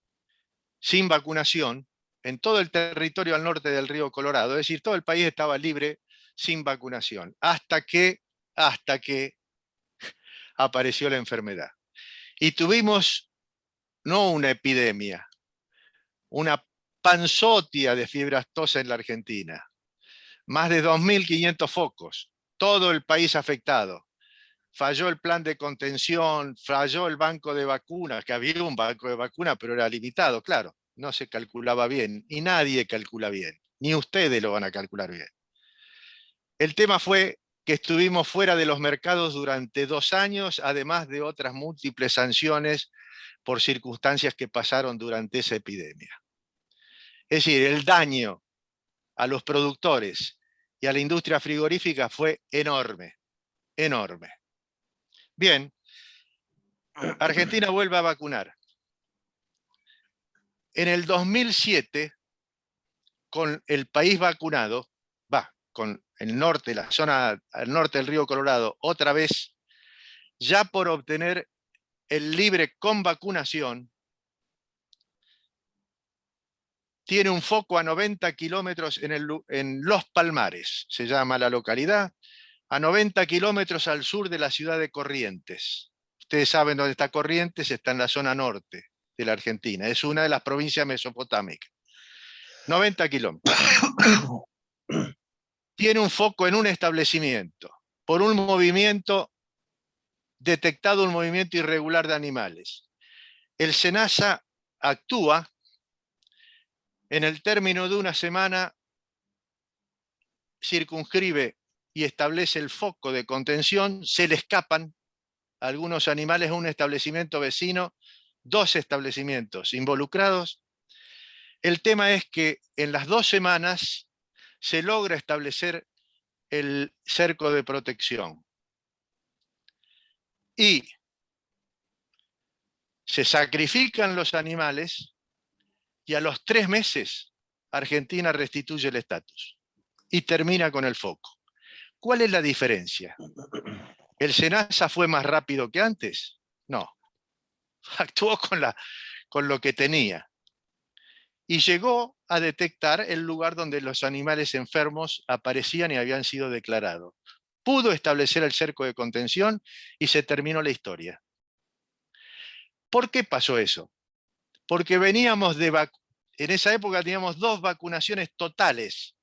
sin vacunación en todo el territorio al norte del río Colorado. Es decir, todo el país estaba libre sin vacunación, hasta que apareció la enfermedad. Y tuvimos no una epidemia, una panzotia de fiebre aftosa en la Argentina. Más de 2.500 focos, todo el país afectado. Falló el plan de contención, falló el banco de vacunas, que había un banco de vacunas, pero era limitado, claro, no se calculaba bien, y nadie calcula bien, ni ustedes lo van a calcular bien. El tema fue que estuvimos fuera de los mercados durante 2 años, además de otras múltiples sanciones por circunstancias que pasaron durante esa epidemia. Es decir, el daño a los productores y a la industria frigorífica fue enorme, enorme. Bien, Argentina vuelve a vacunar. En el 2007, con el país vacunado, con el norte, la zona al norte del río Colorado, otra vez, ya por obtener el libre con vacunación, tiene un foco a 90 kilómetros en Los Palmares, se llama la localidad, a 90 kilómetros al sur de la ciudad de Corrientes. Ustedes saben dónde está Corrientes, está en la zona norte de la Argentina, es una de las provincias mesopotámicas. 90 kilómetros. Tiene un foco en un establecimiento, por un movimiento, detectado un movimiento irregular de animales. El SENASA actúa, en el término de una semana circunscribe y establece el foco de contención, se le escapan algunos animales a un establecimiento vecino, 2 establecimientos involucrados. El tema es que en las 2 semanas se logra establecer el cerco de protección. Y se sacrifican los animales y a los 3 meses Argentina restituye el estatus y termina con el foco. ¿Cuál es la diferencia? ¿El SENASA fue más rápido que antes? No. Actuó con lo que tenía. Y llegó a detectar el lugar donde los animales enfermos aparecían y habían sido declarados. Pudo establecer el cerco de contención y se terminó la historia. ¿Por qué pasó eso? Porque veníamos en esa época teníamos 2 vacunaciones totales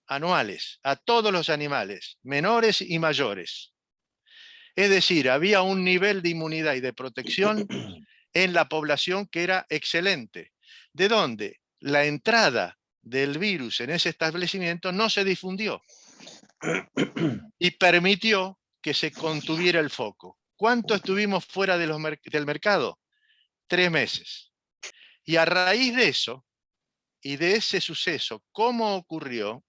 anuales a todos los animales, menores y mayores. Es decir, había un nivel de inmunidad y de protección en la población que era excelente, de donde la entrada del virus en ese establecimiento no se difundió y permitió que se contuviera el foco. ¿Cuánto estuvimos fuera del mercado? 3 meses. Y a raíz de eso, y de ese suceso, ¿cómo ocurrió?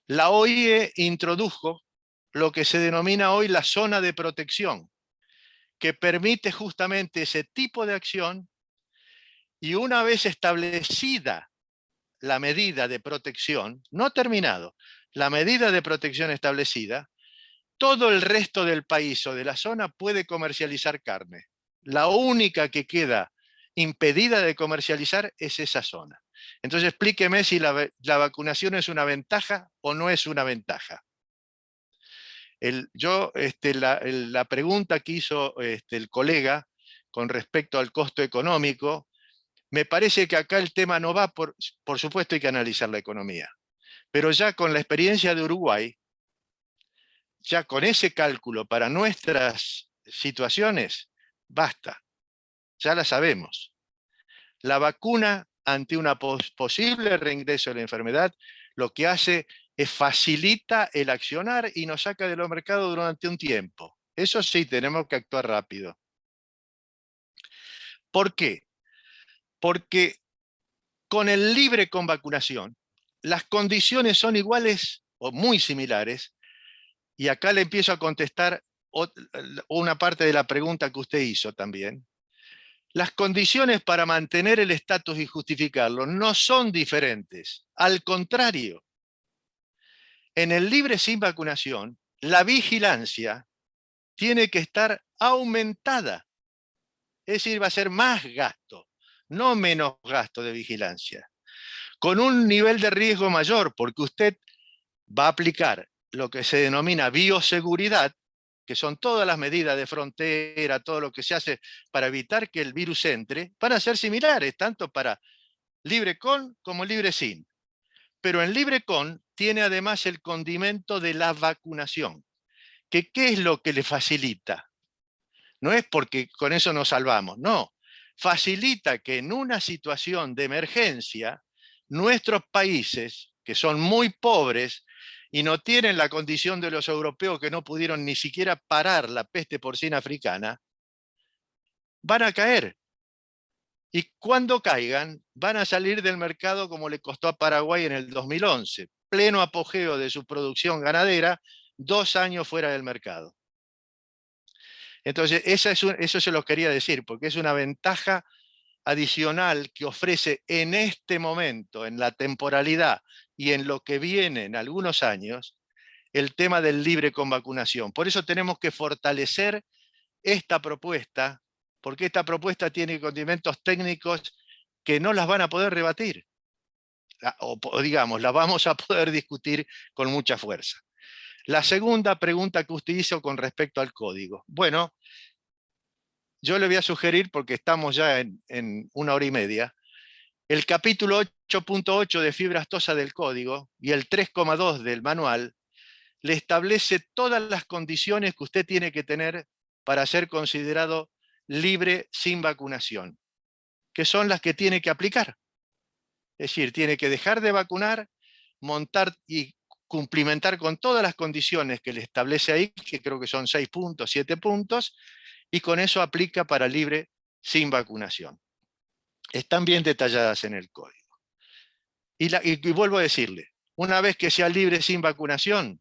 La OIE introdujo lo que se denomina hoy la zona de protección, que permite justamente ese tipo de acción, y una vez establecida la medida de protección, no terminado, la medida de protección establecida, todo el resto del país o de la zona puede comercializar carne. La única que queda impedida de comercializar es esa zona. Entonces explíqueme si la vacunación es una ventaja o no es una ventaja. La pregunta que hizo el colega con respecto al costo económico, me parece que acá el tema no va por supuesto hay que analizar la economía, pero ya con la experiencia de Uruguay, ya con ese cálculo para nuestras situaciones, basta, ya la sabemos. La vacuna ante un posible reingreso de la enfermedad, lo que hace es facilita el accionar y nos saca de los mercados durante un tiempo. Eso sí, tenemos que actuar rápido. ¿Por qué? Porque con el libre con vacunación, las condiciones son iguales o muy similares, y acá le empiezo a contestar una parte de la pregunta que usted hizo también. Las condiciones para mantener el estatus y justificarlo no son diferentes. Al contrario, en el libre sin vacunación, la vigilancia tiene que estar aumentada. Es decir, va a ser más gasto, no menos gasto de vigilancia. Con un nivel de riesgo mayor, porque usted va a aplicar lo que se denomina bioseguridad, que son todas las medidas de frontera, todo lo que se hace para evitar que el virus entre, van a ser similares, tanto para libre con como libre sin. Pero en libre con tiene además el condimento de la vacunación, que ¿qué es lo que le facilita? No es porque con eso nos salvamos, no. Facilita que en una situación de emergencia, nuestros países, que son muy pobres, y no tienen la condición de los europeos que no pudieron ni siquiera parar la peste porcina africana, van a caer. Y cuando caigan, van a salir del mercado como le costó a Paraguay en el 2011, pleno apogeo de su producción ganadera, 2 años fuera del mercado. Entonces, eso se lo quería decir, porque es una ventaja adicional que ofrece en este momento, en la temporalidad y en lo que viene en algunos años, el tema del libre con vacunación. Por eso tenemos que fortalecer esta propuesta, porque esta propuesta tiene condimentos técnicos que no las van a poder rebatir, o digamos, las vamos a poder discutir con mucha fuerza. La segunda pregunta que usted hizo con respecto al código. Bueno, yo le voy a sugerir, porque estamos ya en 1 hora y media, el capítulo 8.8 de fibra aftosa del código y el 3.2 del manual le establece todas las condiciones que usted tiene que tener para ser considerado libre sin vacunación, que son las que tiene que aplicar. Es decir, tiene que dejar de vacunar, montar y cumplimentar con todas las condiciones que le establece ahí, que creo que son 6 puntos, 7 puntos, y con eso aplica para libre sin vacunación. Están bien detalladas en el código. Y vuelvo a decirle, una vez que sea libre sin vacunación,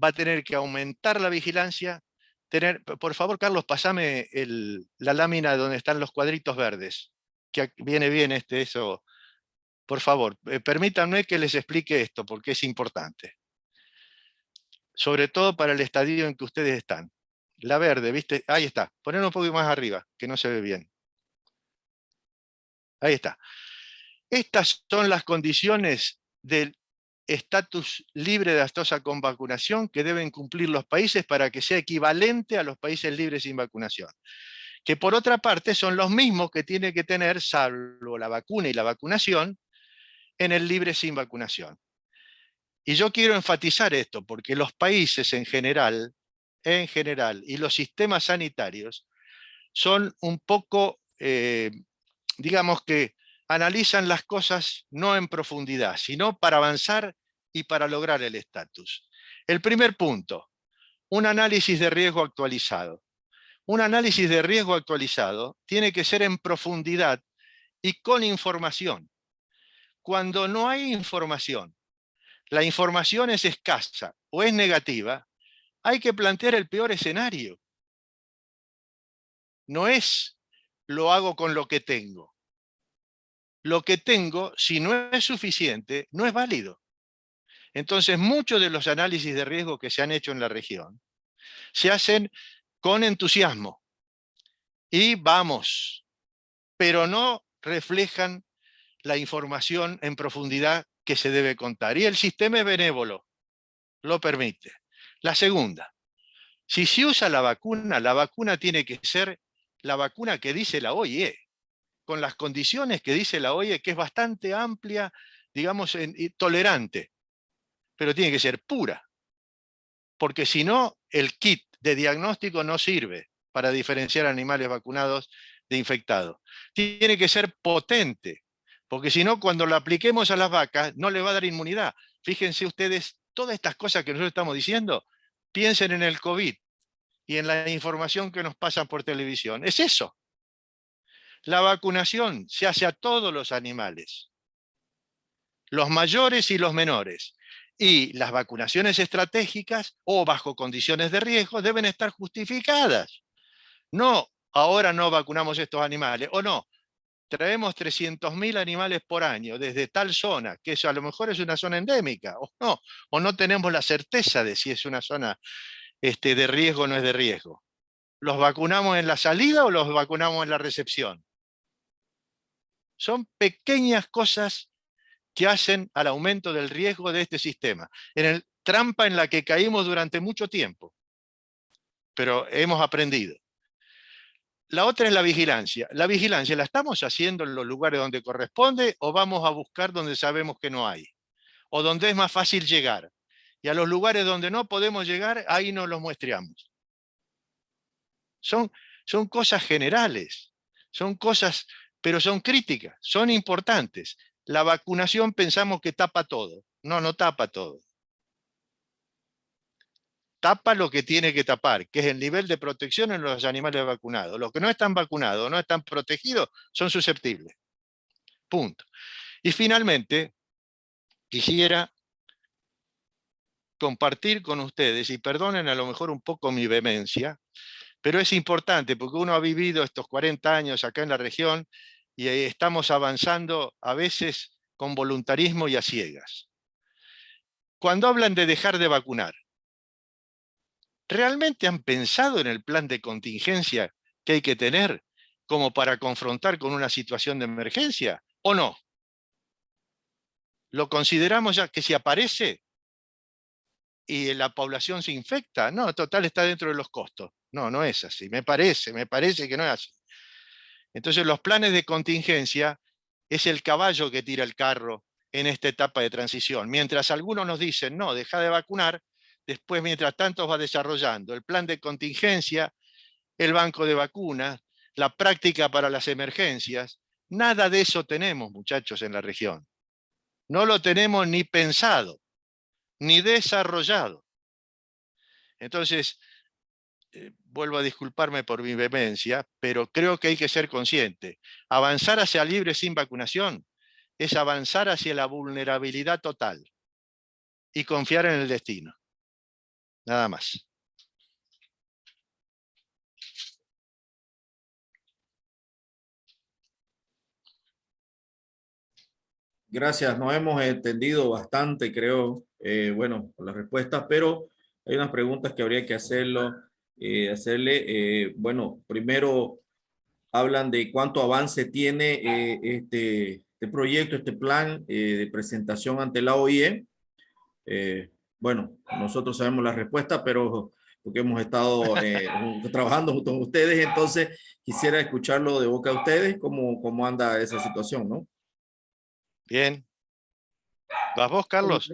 va a tener que aumentar la vigilancia. Por favor, Carlos, pasame la lámina donde están los cuadritos verdes, que viene bien eso. Por favor, permítanme que les explique esto, porque es importante. Sobre todo para el estadio en que ustedes están. La verde, ¿viste? Ahí está. Ponelo un poco más arriba, que no se ve bien. Ahí está. Estas son las condiciones del estatus libre de aftosa con vacunación que deben cumplir los países para que sea equivalente a los países libres sin vacunación. Que por otra parte son los mismos que tiene que tener, salvo la vacuna y la vacunación, en el libre sin vacunación. Y yo quiero enfatizar esto, porque los países en general, y los sistemas sanitarios son un poco, digamos que analizan las cosas no en profundidad, sino para avanzar y para lograr el estatus. El primer punto, un análisis de riesgo actualizado. Un análisis de riesgo actualizado tiene que ser en profundidad y con información. Cuando no hay información, la información es escasa o es negativa, hay que plantear el peor escenario. No es lo hago con lo que tengo. Lo que tengo, si no es suficiente, no es válido. Entonces, muchos de los análisis de riesgo que se han hecho en la región se hacen con entusiasmo y vamos, pero no reflejan la información en profundidad que se debe contar. Y el sistema es benévolo, lo permite. La segunda, si se usa la vacuna tiene que ser la vacuna que dice la OIE, con las condiciones que dice la OIE, que es bastante amplia, digamos, tolerante, pero tiene que ser pura, porque si no, el kit de diagnóstico no sirve para diferenciar animales vacunados de infectados. Tiene que ser potente, porque si no, cuando lo apliquemos a las vacas, no le va a dar inmunidad. Fíjense ustedes, todas estas cosas que nosotros estamos diciendo, piensen en el COVID y en la información que nos pasan por televisión. Es eso. La vacunación se hace a todos los animales, los mayores y los menores. Y las vacunaciones estratégicas o bajo condiciones de riesgo deben estar justificadas. No, ahora no vacunamos estos animales, o no, traemos 300.000 animales por año desde tal zona, que eso a lo mejor es una zona endémica, o no tenemos la certeza de si es una zona de riesgo o no es de riesgo. ¿Los vacunamos en la salida o los vacunamos en la recepción? Son pequeñas cosas que hacen al aumento del riesgo de este sistema. Trampa en la que caímos durante mucho tiempo, pero hemos aprendido. La otra es la vigilancia. La vigilancia, ¿la estamos haciendo en los lugares donde corresponde o vamos a buscar donde sabemos que no hay? O donde es más fácil llegar. Y a los lugares donde no podemos llegar, ahí nos los muestreamos. Son cosas generales, son cosas, pero son críticas, son importantes. La vacunación pensamos que tapa todo. No, no tapa todo. Tapa lo que tiene que tapar, que es el nivel de protección en los animales vacunados. Los que no están vacunados, no están protegidos, son susceptibles. Punto. Y finalmente, quisiera compartir con ustedes, y perdonen a lo mejor un poco mi vehemencia, Pero es importante porque uno ha vivido estos 40 años acá en la región y estamos avanzando a veces con voluntarismo y a ciegas. Cuando hablan de dejar de vacunar, ¿realmente han pensado en el plan de contingencia que hay que tener como para confrontar con una situación de emergencia? ¿O no? ¿Lo consideramos ya que si aparece y la población se infecta? No, total, está dentro de los costos. No, no es así. Me parece que no es así. Entonces los planes de contingencia es el caballo que tira el carro en esta etapa de transición. Mientras algunos nos dicen, no, deja de vacunar, después mientras tanto va desarrollando el plan de contingencia, el banco de vacunas, la práctica para las emergencias. Nada de eso tenemos, muchachos, en la región. No lo tenemos ni pensado, ni desarrollado. Entonces, vuelvo a disculparme por mi vehemencia, pero creo que hay que ser consciente. Avanzar hacia libre sin vacunación es avanzar hacia la vulnerabilidad total y confiar en el destino. Nada más. Gracias, nos hemos entendido bastante, creo, bueno, con las respuestas, pero hay unas preguntas que habría que hacerle. Bueno, primero hablan de cuánto avance tiene este proyecto, este plan de presentación ante la OIE. Bueno, nosotros sabemos la respuesta, pero porque hemos estado trabajando junto con ustedes, entonces quisiera escucharlo de boca de ustedes, cómo anda esa situación, ¿no? Bien. ¿Vas vos, Carlos?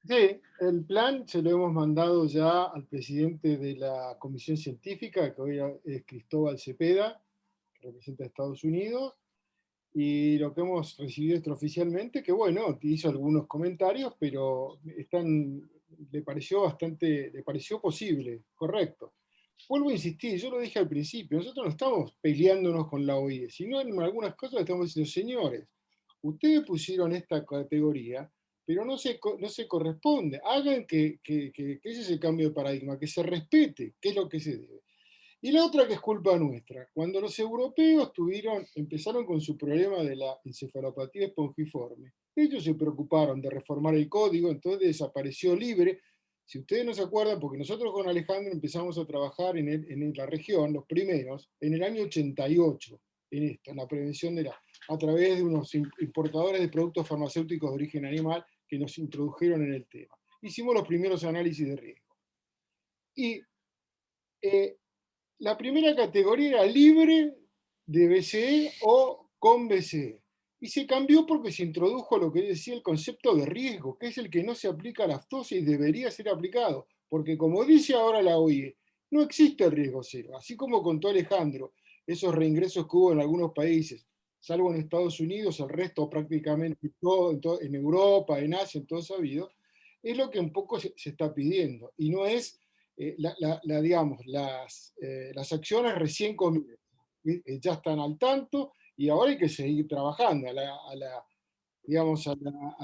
Sí, el plan se lo hemos mandado ya al presidente de la Comisión Científica, que hoy es Cristóbal Cepeda, que representa a Estados Unidos, y lo que hemos recibido extraoficialmente, que bueno, hizo algunos comentarios, pero le pareció posible, correcto. Vuelvo a insistir, yo lo dije al principio, nosotros no estamos peleándonos con la OIE, sino en algunas cosas estamos diciendo, señores, ustedes pusieron esta categoría, pero no se corresponde. Hagan que ese es el cambio de paradigma, que se respete, que es lo que se debe. Y la otra que es culpa nuestra, cuando los europeos empezaron con su problema de la encefalopatía espongiforme, ellos se preocuparon de reformar el código, entonces desapareció libre. Si ustedes no se acuerdan, porque nosotros con Alejandro empezamos a trabajar en la región, los primeros, en el año 88, en la prevención a través de unos importadores de productos farmacéuticos de origen animal que nos introdujeron en el tema. Hicimos los primeros análisis de riesgo. Y la primera categoría era libre de BCE o con BCE. Y se cambió porque se introdujo lo que decía el concepto de riesgo, que es el que no se aplica a la aftosa y debería ser aplicado. Porque como dice ahora la OIE, no existe el riesgo cero. Así como contó Alejandro, esos reingresos que hubo en algunos países, salvo en Estados Unidos, el resto prácticamente todo en Europa, en Asia, en todo sabido, es lo que un poco se está pidiendo. Y no es digamos, las acciones recién comienzan, ya están al tanto y ahora hay que seguir trabajando a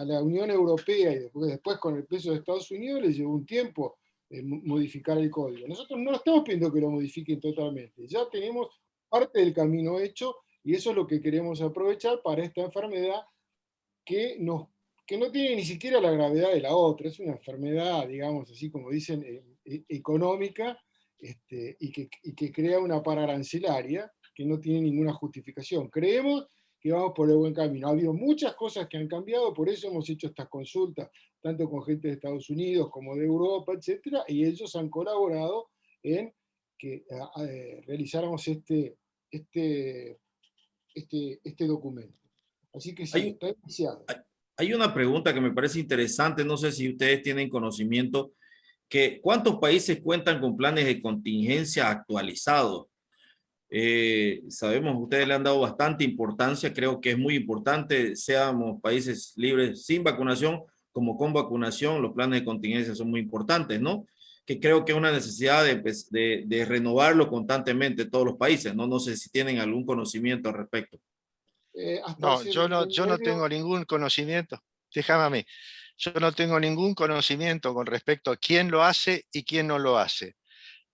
la Unión Europea y después con el peso de Estados Unidos les llevó un tiempo modificar el código. Nosotros no estamos pidiendo que lo modifiquen totalmente, ya tenemos parte del camino hecho y eso es lo que queremos aprovechar para esta enfermedad que no tiene ni siquiera la gravedad de la otra, es una enfermedad, digamos, así como dicen, económica, y que crea una pararancelaria que no tiene ninguna justificación. Creemos que vamos por el buen camino. Ha habido muchas cosas que han cambiado, por eso hemos hecho estas consultas, tanto con gente de Estados Unidos como de Europa, etcétera, y ellos han colaborado en que realizáramos este documento. Así que sí, está iniciado. Hay una pregunta que me parece interesante, no sé si ustedes tienen conocimiento, que ¿cuántos países cuentan con planes de contingencia actualizados? Sabemos que ustedes le han dado bastante importancia, creo que es muy importante, seamos países libres sin vacunación como con vacunación, los planes de contingencia son muy importantes, ¿no? Que creo que es una necesidad de renovarlo constantemente todos los países, ¿no? No sé si tienen algún conocimiento al respecto. No, yo no tengo ningún conocimiento, déjame a mí, yo no tengo ningún conocimiento con respecto a quién lo hace y quién no lo hace.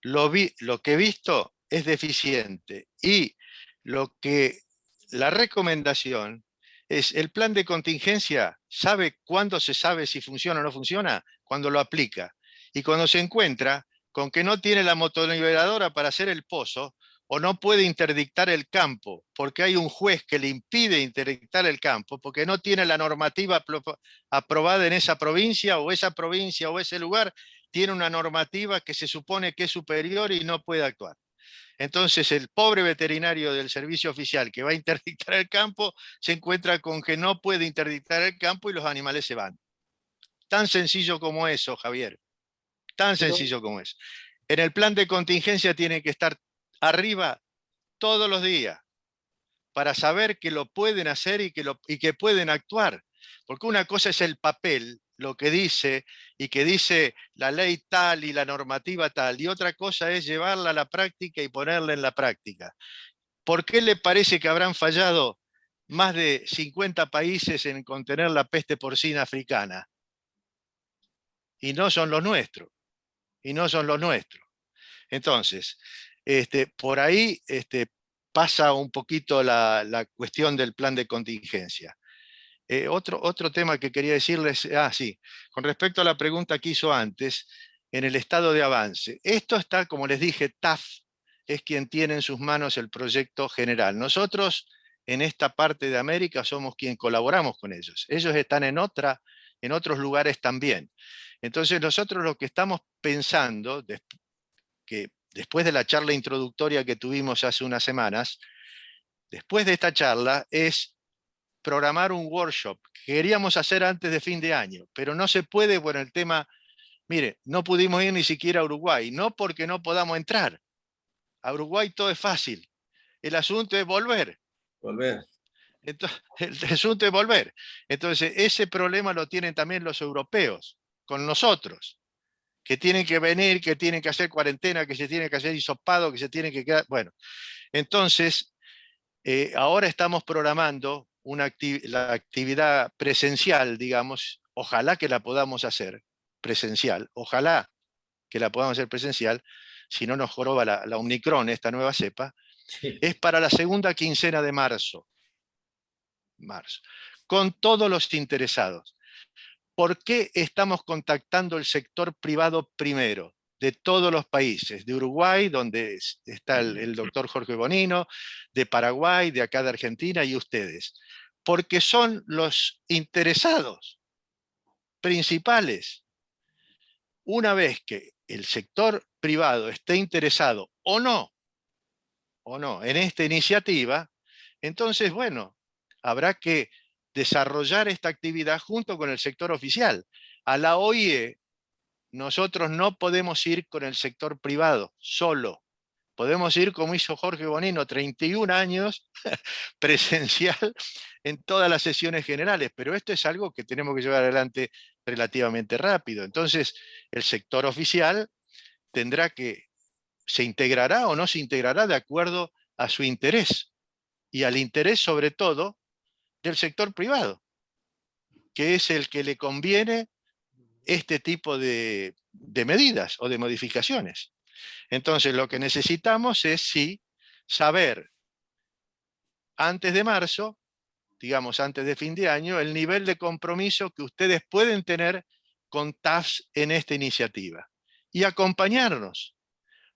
Lo que he visto es deficiente y la recomendación es el plan de contingencia. ¿Sabe cuándo se sabe si funciona o no funciona? Cuando lo aplica. Y cuando se encuentra con que no tiene la motoniveladora para hacer el pozo o no puede interdictar el campo porque hay un juez que le impide interdictar el campo porque no tiene la normativa aprobada en esa provincia o ese lugar tiene una normativa que se supone que es superior y no puede actuar. Entonces el pobre veterinario del servicio oficial que va a interdictar el campo se encuentra con que no puede interdictar el campo y los animales se van. Tan sencillo como eso, Javier. Tan sencillo como eso. En el plan de contingencia tienen que estar arriba todos los días para saber que lo pueden hacer y que pueden actuar. Porque una cosa es el papel, lo que dice, y que dice la ley tal y la normativa tal, y otra cosa es llevarla a la práctica y ponerla en la práctica. ¿Por qué le parece que habrán fallado más de 50 países en contener la peste porcina africana? Y no son los nuestros. Y no son los nuestros. Entonces, por ahí pasa un poquito la cuestión del plan de contingencia. Otro tema que quería decirles, sí, con respecto a la pregunta que hizo antes, en el estado de avance. Esto está, como les dije, TAF es quien tiene en sus manos el proyecto general. Nosotros, en esta parte de América, somos quien colaboramos con ellos. Ellos están en otros lugares también. Entonces, nosotros lo que estamos pensando, que después de la charla introductoria que tuvimos hace unas semanas, después de esta charla, es programar un workshop que queríamos hacer antes de fin de año, pero no se puede por el tema, mire, no pudimos ir ni siquiera a Uruguay, no porque no podamos entrar. A Uruguay todo es fácil. El asunto es volver. Entonces, el asunto es volver. Entonces, ese problema lo tienen también los europeos, con nosotros, que tienen que venir, que tienen que hacer cuarentena, que se tienen que hacer hisopado, que se tienen que quedar... Bueno, entonces, ahora estamos programando la actividad presencial, digamos, ojalá que la podamos hacer presencial, ojalá que la podamos hacer presencial, si no nos joroba la Omicron, esta nueva cepa, sí. Es para la segunda quincena de marzo, con todos los interesados. ¿Por qué estamos contactando el sector privado primero? De todos los países, de Uruguay, donde está el doctor Jorge Bonino, de Paraguay, de acá de Argentina y ustedes. Porque son los interesados principales. Una vez que el sector privado esté interesado o no en esta iniciativa, entonces, bueno, habrá que desarrollar esta actividad junto con el sector oficial. A la OIE, nosotros no podemos ir con el sector privado solo. Podemos ir como hizo Jorge Bonino, 31 años presencial en todas las sesiones generales, pero esto es algo que tenemos que llevar adelante relativamente rápido. Entonces, el sector oficial se integrará o no se integrará de acuerdo a su interés y al interés sobre todo del sector privado, que es el que le conviene este tipo de medidas o de modificaciones. Entonces, lo que necesitamos es, sí, saber antes de marzo, digamos antes de fin de año, el nivel de compromiso que ustedes pueden tener con TAFs en esta iniciativa y acompañarnos.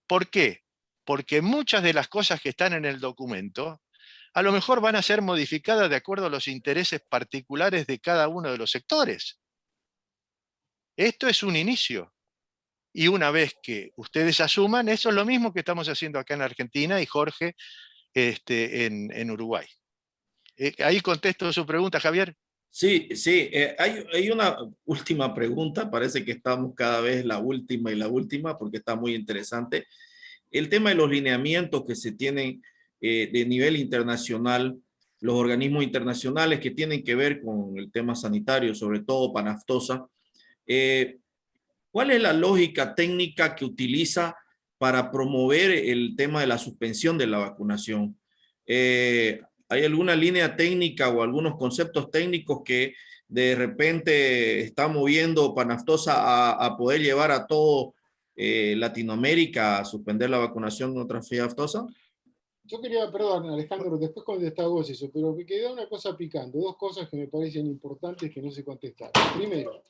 ¿Por qué? Porque muchas de las cosas que están en el documento a lo mejor van a ser modificadas de acuerdo a los intereses particulares de cada uno de los sectores. Esto es un inicio. Y una vez que ustedes asuman, eso es lo mismo que estamos haciendo acá en Argentina y Jorge en Uruguay. Ahí contesto su pregunta, Javier. Sí, sí. Hay una última pregunta. Parece que estamos cada vez la última porque está muy interesante. El tema de los lineamientos que se tienen de nivel internacional, los organismos internacionales que tienen que ver con el tema sanitario, sobre todo Panaftosa. ¿Cuál es la lógica técnica que utiliza para promover el tema de la suspensión de la vacunación? ¿Hay alguna línea técnica o algunos conceptos técnicos que de repente está moviendo Panaftosa a poder llevar a todo Latinoamérica a suspender la vacunación contra fiebre aftosa? Yo quería, perdón, Alejandro, después contestá vos eso, pero me quedó una cosa picando, dos cosas que me parecen importantes que no se contestaron. Primero,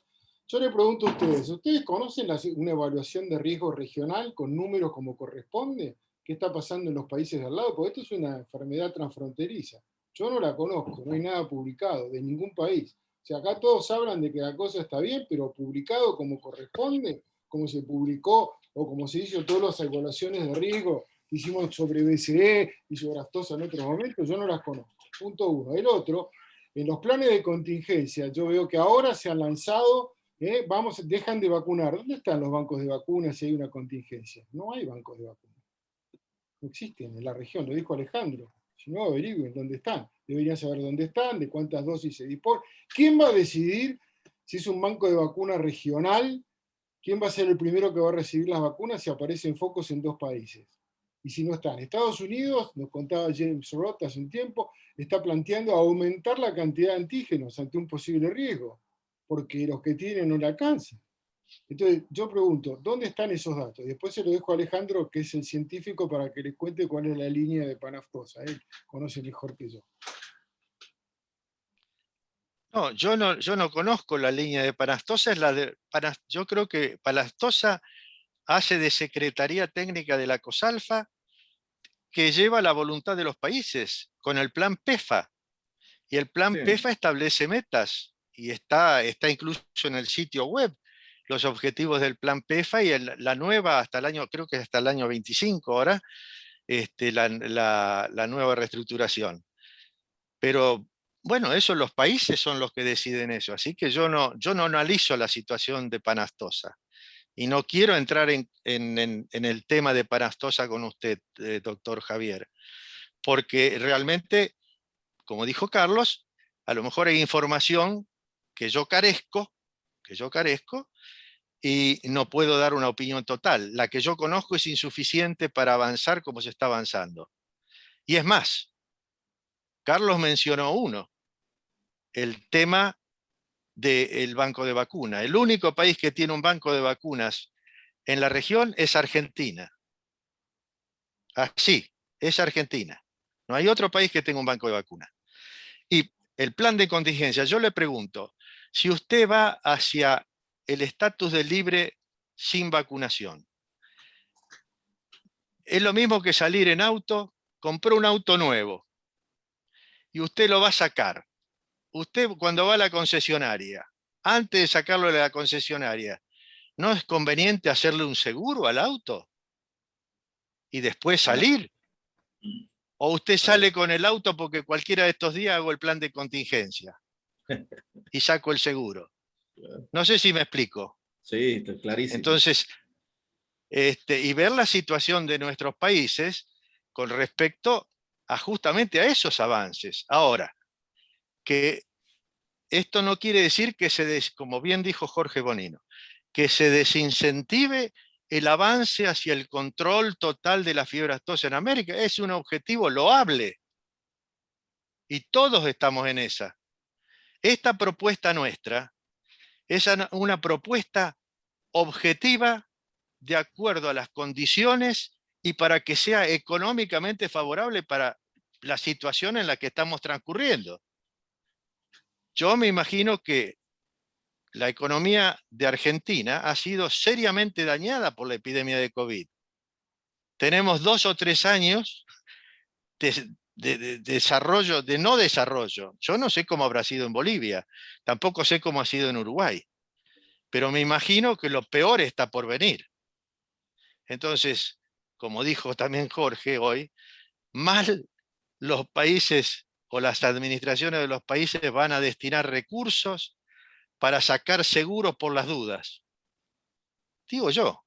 yo le pregunto a ustedes, ¿ustedes conocen una evaluación de riesgo regional con números como corresponde? ¿Qué está pasando en los países de al lado? Porque esto es una enfermedad transfronteriza. Yo no la conozco, no hay nada publicado de ningún país. O sea, acá todos hablan de que la cosa está bien, pero publicado como corresponde, como se publicó o como se hizo todas las evaluaciones de riesgo que hicimos sobre BCE y sobre aftosa en otros momentos, yo no las conozco. Punto uno. El otro, en los planes de contingencia, yo veo que ahora se han lanzado, dejan de vacunar. ¿Dónde están los bancos de vacunas si hay una contingencia? No hay bancos de vacunas. No existen en la región, lo dijo Alejandro. Si no, averigüen dónde están. Deberían saber dónde están, de cuántas dosis se disponen. ¿Quién va a decidir si es un banco de vacuna regional? ¿Quién va a ser el primero que va a recibir las vacunas si aparecen focos en dos países? Y si no están. Estados Unidos, nos contaba James Roth hace un tiempo, está planteando aumentar la cantidad de antígenos ante un posible riesgo, porque los que tienen no le alcanzan. Entonces, yo pregunto, ¿dónde están esos datos? Después se lo dejo a Alejandro, que es el científico, para que les cuente cuál es la línea de panaftosa. Él conoce mejor que yo. No, yo no conozco la línea de Panaftosa, yo creo que Panaftosa hace de Secretaría Técnica de la COSALFA, que lleva la voluntad de los países con el plan PEFA. Y el plan PEFA establece metas y está incluso en el sitio web los objetivos del plan PEFA y la nueva hasta el año, creo que hasta el año 25 ahora, la nueva reestructuración. Pero bueno, eso los países son los que deciden eso, así que yo no analizo la situación de Panaftosa. Y no quiero entrar en el tema de Panaftosa con usted, doctor Javier, porque realmente, como dijo Carlos, a lo mejor hay información que yo carezco, y no puedo dar una opinión total. La que yo conozco es insuficiente para avanzar como se está avanzando. Y es más, Carlos mencionó uno, el tema del banco de vacunas. El único país que tiene un banco de vacunas en la región es Argentina. Así, es Argentina. No hay otro país que tenga un banco de vacunas. Y el plan de contingencia, yo le pregunto, si usted va hacia el estatus de libre sin vacunación, es lo mismo que salir en auto, compró un auto nuevo y usted lo va a sacar. Usted cuando va a la concesionaria, antes de sacarlo de la concesionaria, ¿no es conveniente hacerle un seguro al auto y después salir? ¿O usted sale con el auto porque cualquiera de estos días hago el plan de contingencia y saco el seguro? No sé si me explico. Sí, está clarísimo. Entonces, y ver la situación de nuestros países con respecto a justamente a esos avances. Ahora, que esto no quiere decir que como bien dijo Jorge Bonino, que se desincentive el avance hacia el control total de la fiebre aftosa en América. Es un objetivo loable y todos estamos en esa. Esta propuesta nuestra es una propuesta objetiva de acuerdo a las condiciones y para que sea económicamente favorable para la situación en la que estamos transcurriendo. Yo me imagino que la economía de Argentina ha sido seriamente dañada por la epidemia de COVID. Tenemos 2 o 3 años de desarrollo, de no desarrollo. Yo no sé cómo habrá sido en Bolivia, tampoco sé cómo ha sido en Uruguay, pero me imagino que lo peor está por venir. Entonces, como dijo también Jorge hoy, mal los países o las administraciones de los países van a destinar recursos para sacar seguros por las dudas. Digo yo.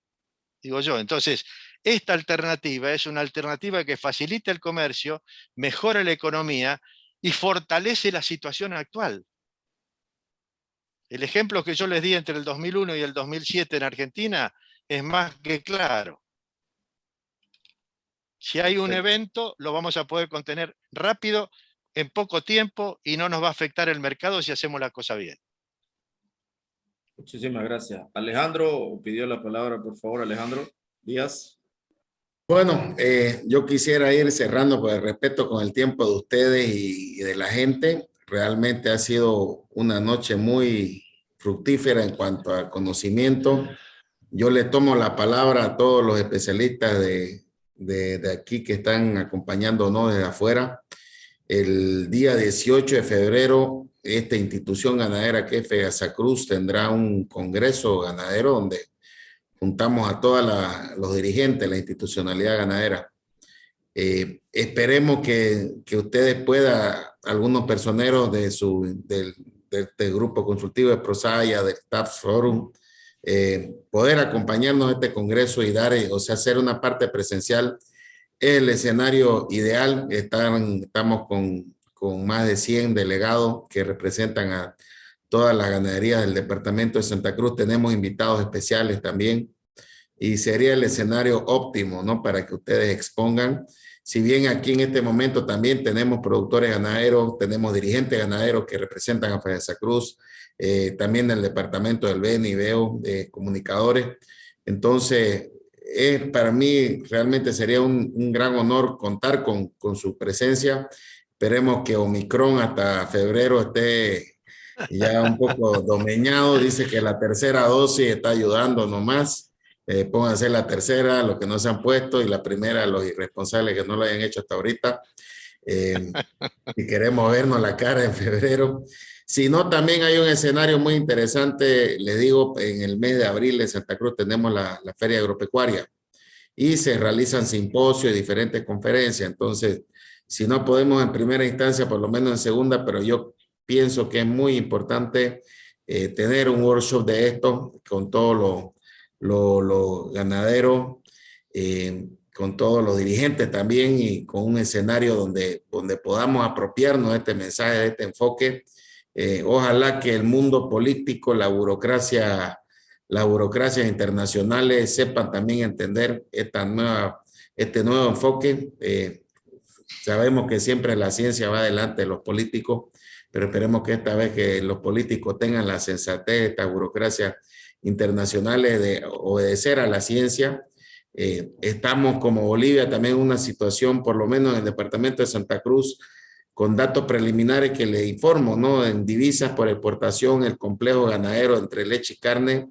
Entonces, esta alternativa es una alternativa que facilita el comercio, mejora la economía y fortalece la situación actual. El ejemplo que yo les di entre el 2001 y el 2007 en Argentina es más que claro. Si hay un evento, lo vamos a poder contener rápido, en poco tiempo, y no nos va a afectar el mercado si hacemos la cosa bien. Muchísimas gracias. Alejandro pidió la palabra, por favor, Alejandro Díaz. Bueno, yo quisiera ir cerrando por el respeto con el tiempo de ustedes y de la gente. Realmente ha sido una noche muy fructífera en cuanto a conocimiento. Yo le tomo la palabra a todos los especialistas de aquí que están acompañándonos desde afuera. El día 18 de febrero, esta institución ganadera que es FEGASACRUZ tendrá un congreso ganadero donde juntamos a todos los dirigentes de la institucionalidad ganadera. Esperemos que ustedes puedan, algunos personeros del grupo consultivo de Prosaya, del Task Forum, poder acompañarnos a este congreso y hacer una parte presencial. Es el escenario ideal. Estamos con más de 100 delegados que representan a todas las ganaderías del departamento de Santa Cruz. Tenemos invitados especiales también y sería el escenario óptimo, ¿no? Para que ustedes expongan. Si bien aquí en este momento también tenemos productores ganaderos, tenemos dirigentes ganaderos que representan a FEGASACRUZ, también del departamento del BENI, veo comunicadores. Entonces, para mí realmente sería un gran honor contar con su presencia. Esperemos que Omicron hasta febrero esté ya un poco domeñado. Dice que la tercera dosis está ayudando nomás. Pónganse la tercera, los que no se han puesto, y la primera, los irresponsables que no lo hayan hecho hasta ahorita. Y queremos vernos la cara en febrero. Si no, también hay un escenario muy interesante. Les digo, en el mes de abril en Santa Cruz tenemos la Feria Agropecuaria y se realizan simposios y diferentes conferencias. Entonces, si no podemos en primera instancia, por lo menos en segunda, pero yo pienso que es muy importante tener un workshop de esto con todos los ganaderos, con todos los dirigentes también, y con un escenario donde podamos apropiarnos de este mensaje, de este enfoque. Ojalá que el mundo político, las burocracias internacionales sepan también entender este nuevo enfoque. Sabemos que siempre la ciencia va delante de los políticos, pero esperemos que esta vez que los políticos tengan la sensatez de estas burocracias internacionales de obedecer a la ciencia. Estamos como Bolivia también en una situación, por lo menos en el departamento de Santa Cruz, con datos preliminares que le informo, ¿no? En divisas por exportación, el complejo ganadero entre leche y carne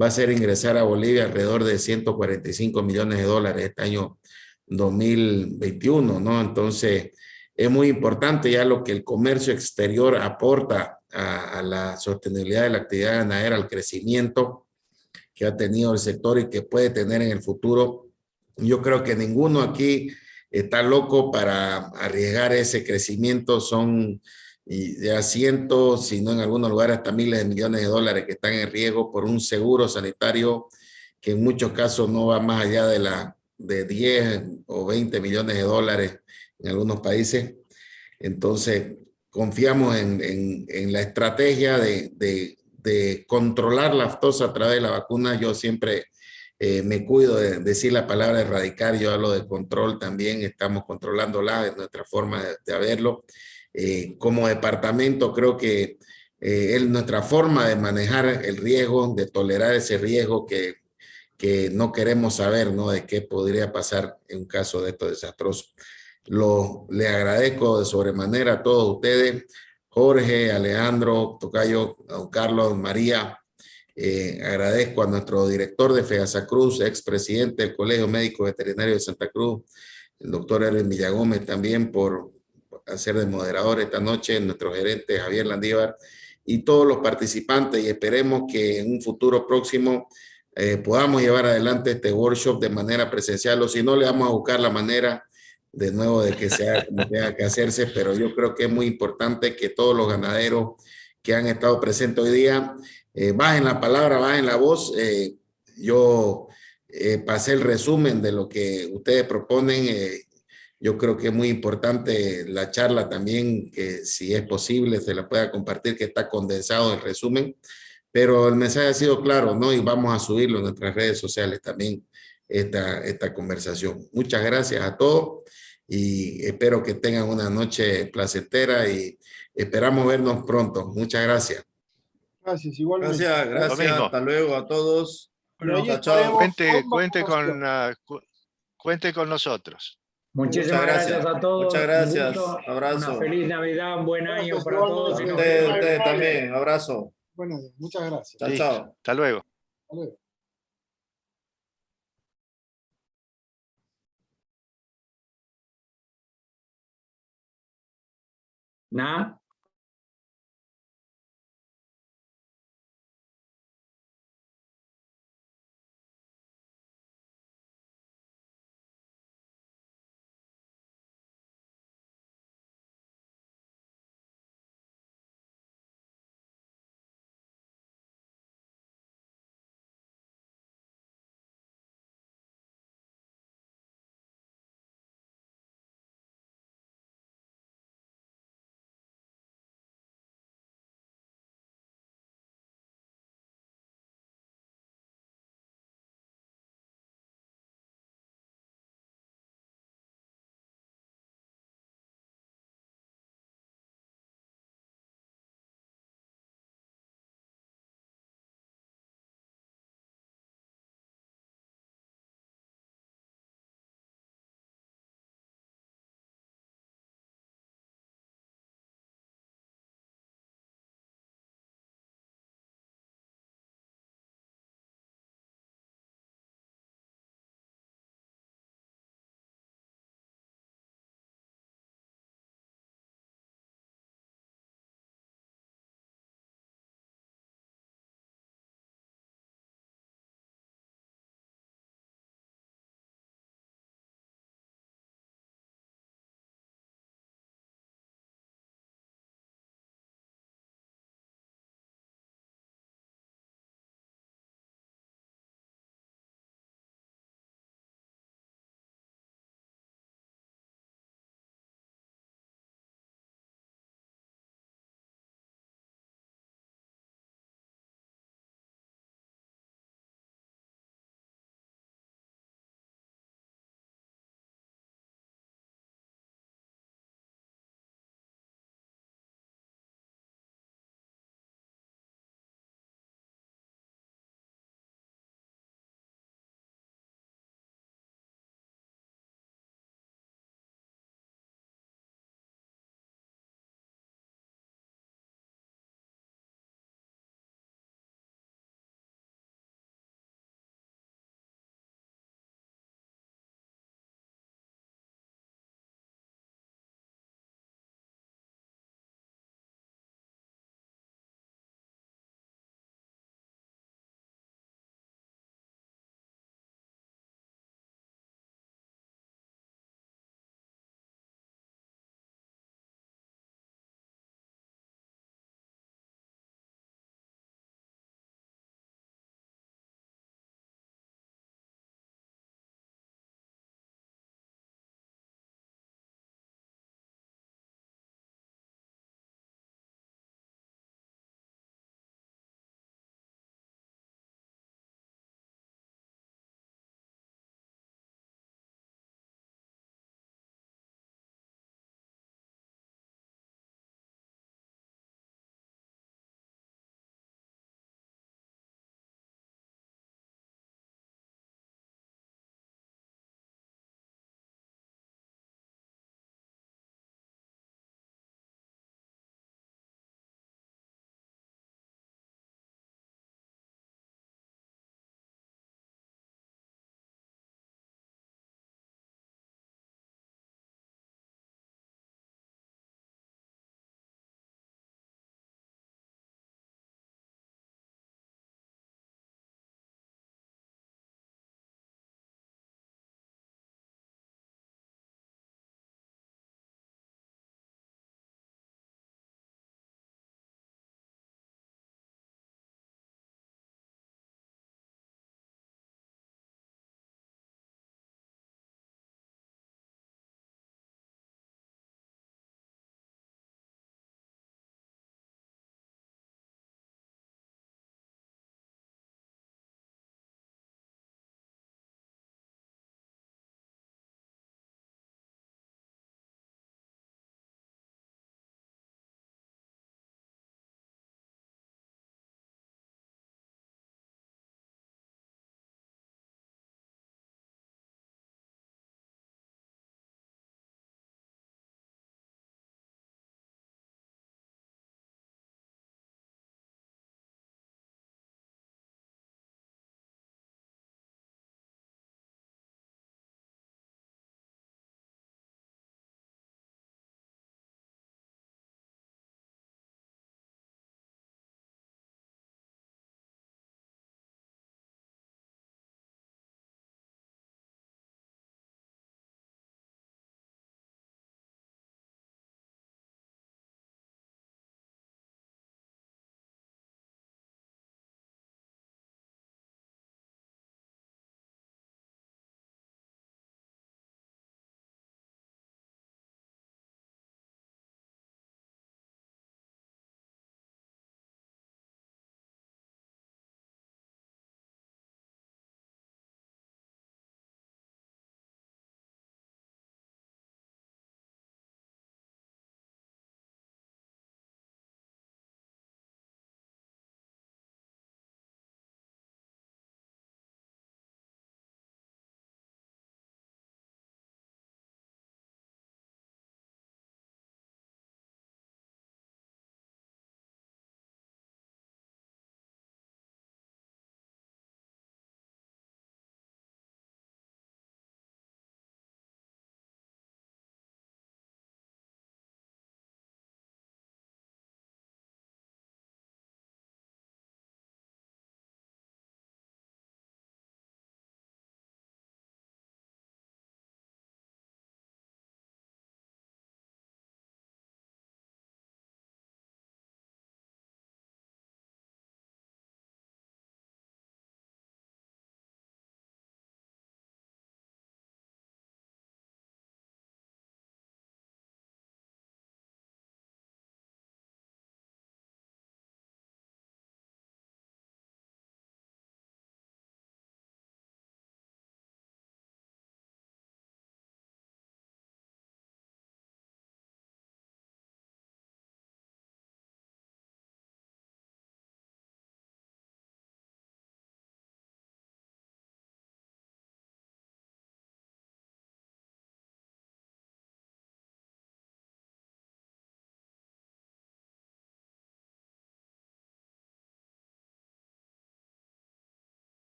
va a hacer ingresar a Bolivia alrededor de 145 millones de dólares este año 2021, ¿no? Entonces, es muy importante ya lo que el comercio exterior aporta a la sostenibilidad de la actividad ganadera, al crecimiento que ha tenido el sector y que puede tener en el futuro. Yo creo que ninguno aquí está loco para arriesgar ese crecimiento. Son ya cientos, si no en algunos lugares hasta miles de millones de dólares que están en riesgo por un seguro sanitario que en muchos casos no va más allá de 10 o 20 millones de dólares en algunos países. Entonces, confiamos en la estrategia de controlar la aftosa a través de la vacuna. Yo siempre me cuido de decir la palabra erradicar, yo hablo de control también. Estamos controlándola, es nuestra forma de verlo. Como departamento creo que es nuestra forma de manejar el riesgo, de tolerar ese riesgo que no queremos saber, ¿no? De qué podría pasar en un caso de esto desastroso. Le agradezco de sobremanera a todos ustedes, Jorge, Alejandro, Tocayo, don Carlos, María. Agradezco a nuestro director de FEGASACRUZ, expresidente del Colegio Médico Veterinario de Santa Cruz, el doctor Erwin Villagómez, también por hacer de moderador esta noche, nuestro gerente Javier Landívar y todos los participantes, y esperemos que en un futuro próximo podamos llevar adelante este workshop de manera presencial, o si no, le vamos a buscar la manera de nuevo de que sea como tenga que hacerse, pero yo creo que es muy importante que todos los ganaderos que han estado presentes hoy día bajen la palabra, bajen la voz. Yo pasé el resumen de lo que ustedes proponen. Yo creo que es muy importante la charla también, que si es posible se la pueda compartir, que está condensado el resumen, pero el mensaje ha sido claro, ¿no? Y vamos a subirlo en nuestras redes sociales también, esta conversación. Muchas gracias a todos y espero que tengan una noche placentera y esperamos vernos pronto. Muchas gracias. Gracias, igualmente. Gracias, mismo. hasta luego a todos. Y ahí Chao, chao. estaremos Cuente con nosotros. Muchísimas gracias a todos. Muchas gracias. Un gusto, Abrazo. una feliz Navidad, un buen año Gracias, para todos. igualmente. Usted también. Abrazo. Bueno, muchas gracias. Chao, Listo. chao. Hasta luego. Hasta luego. ¿Nah?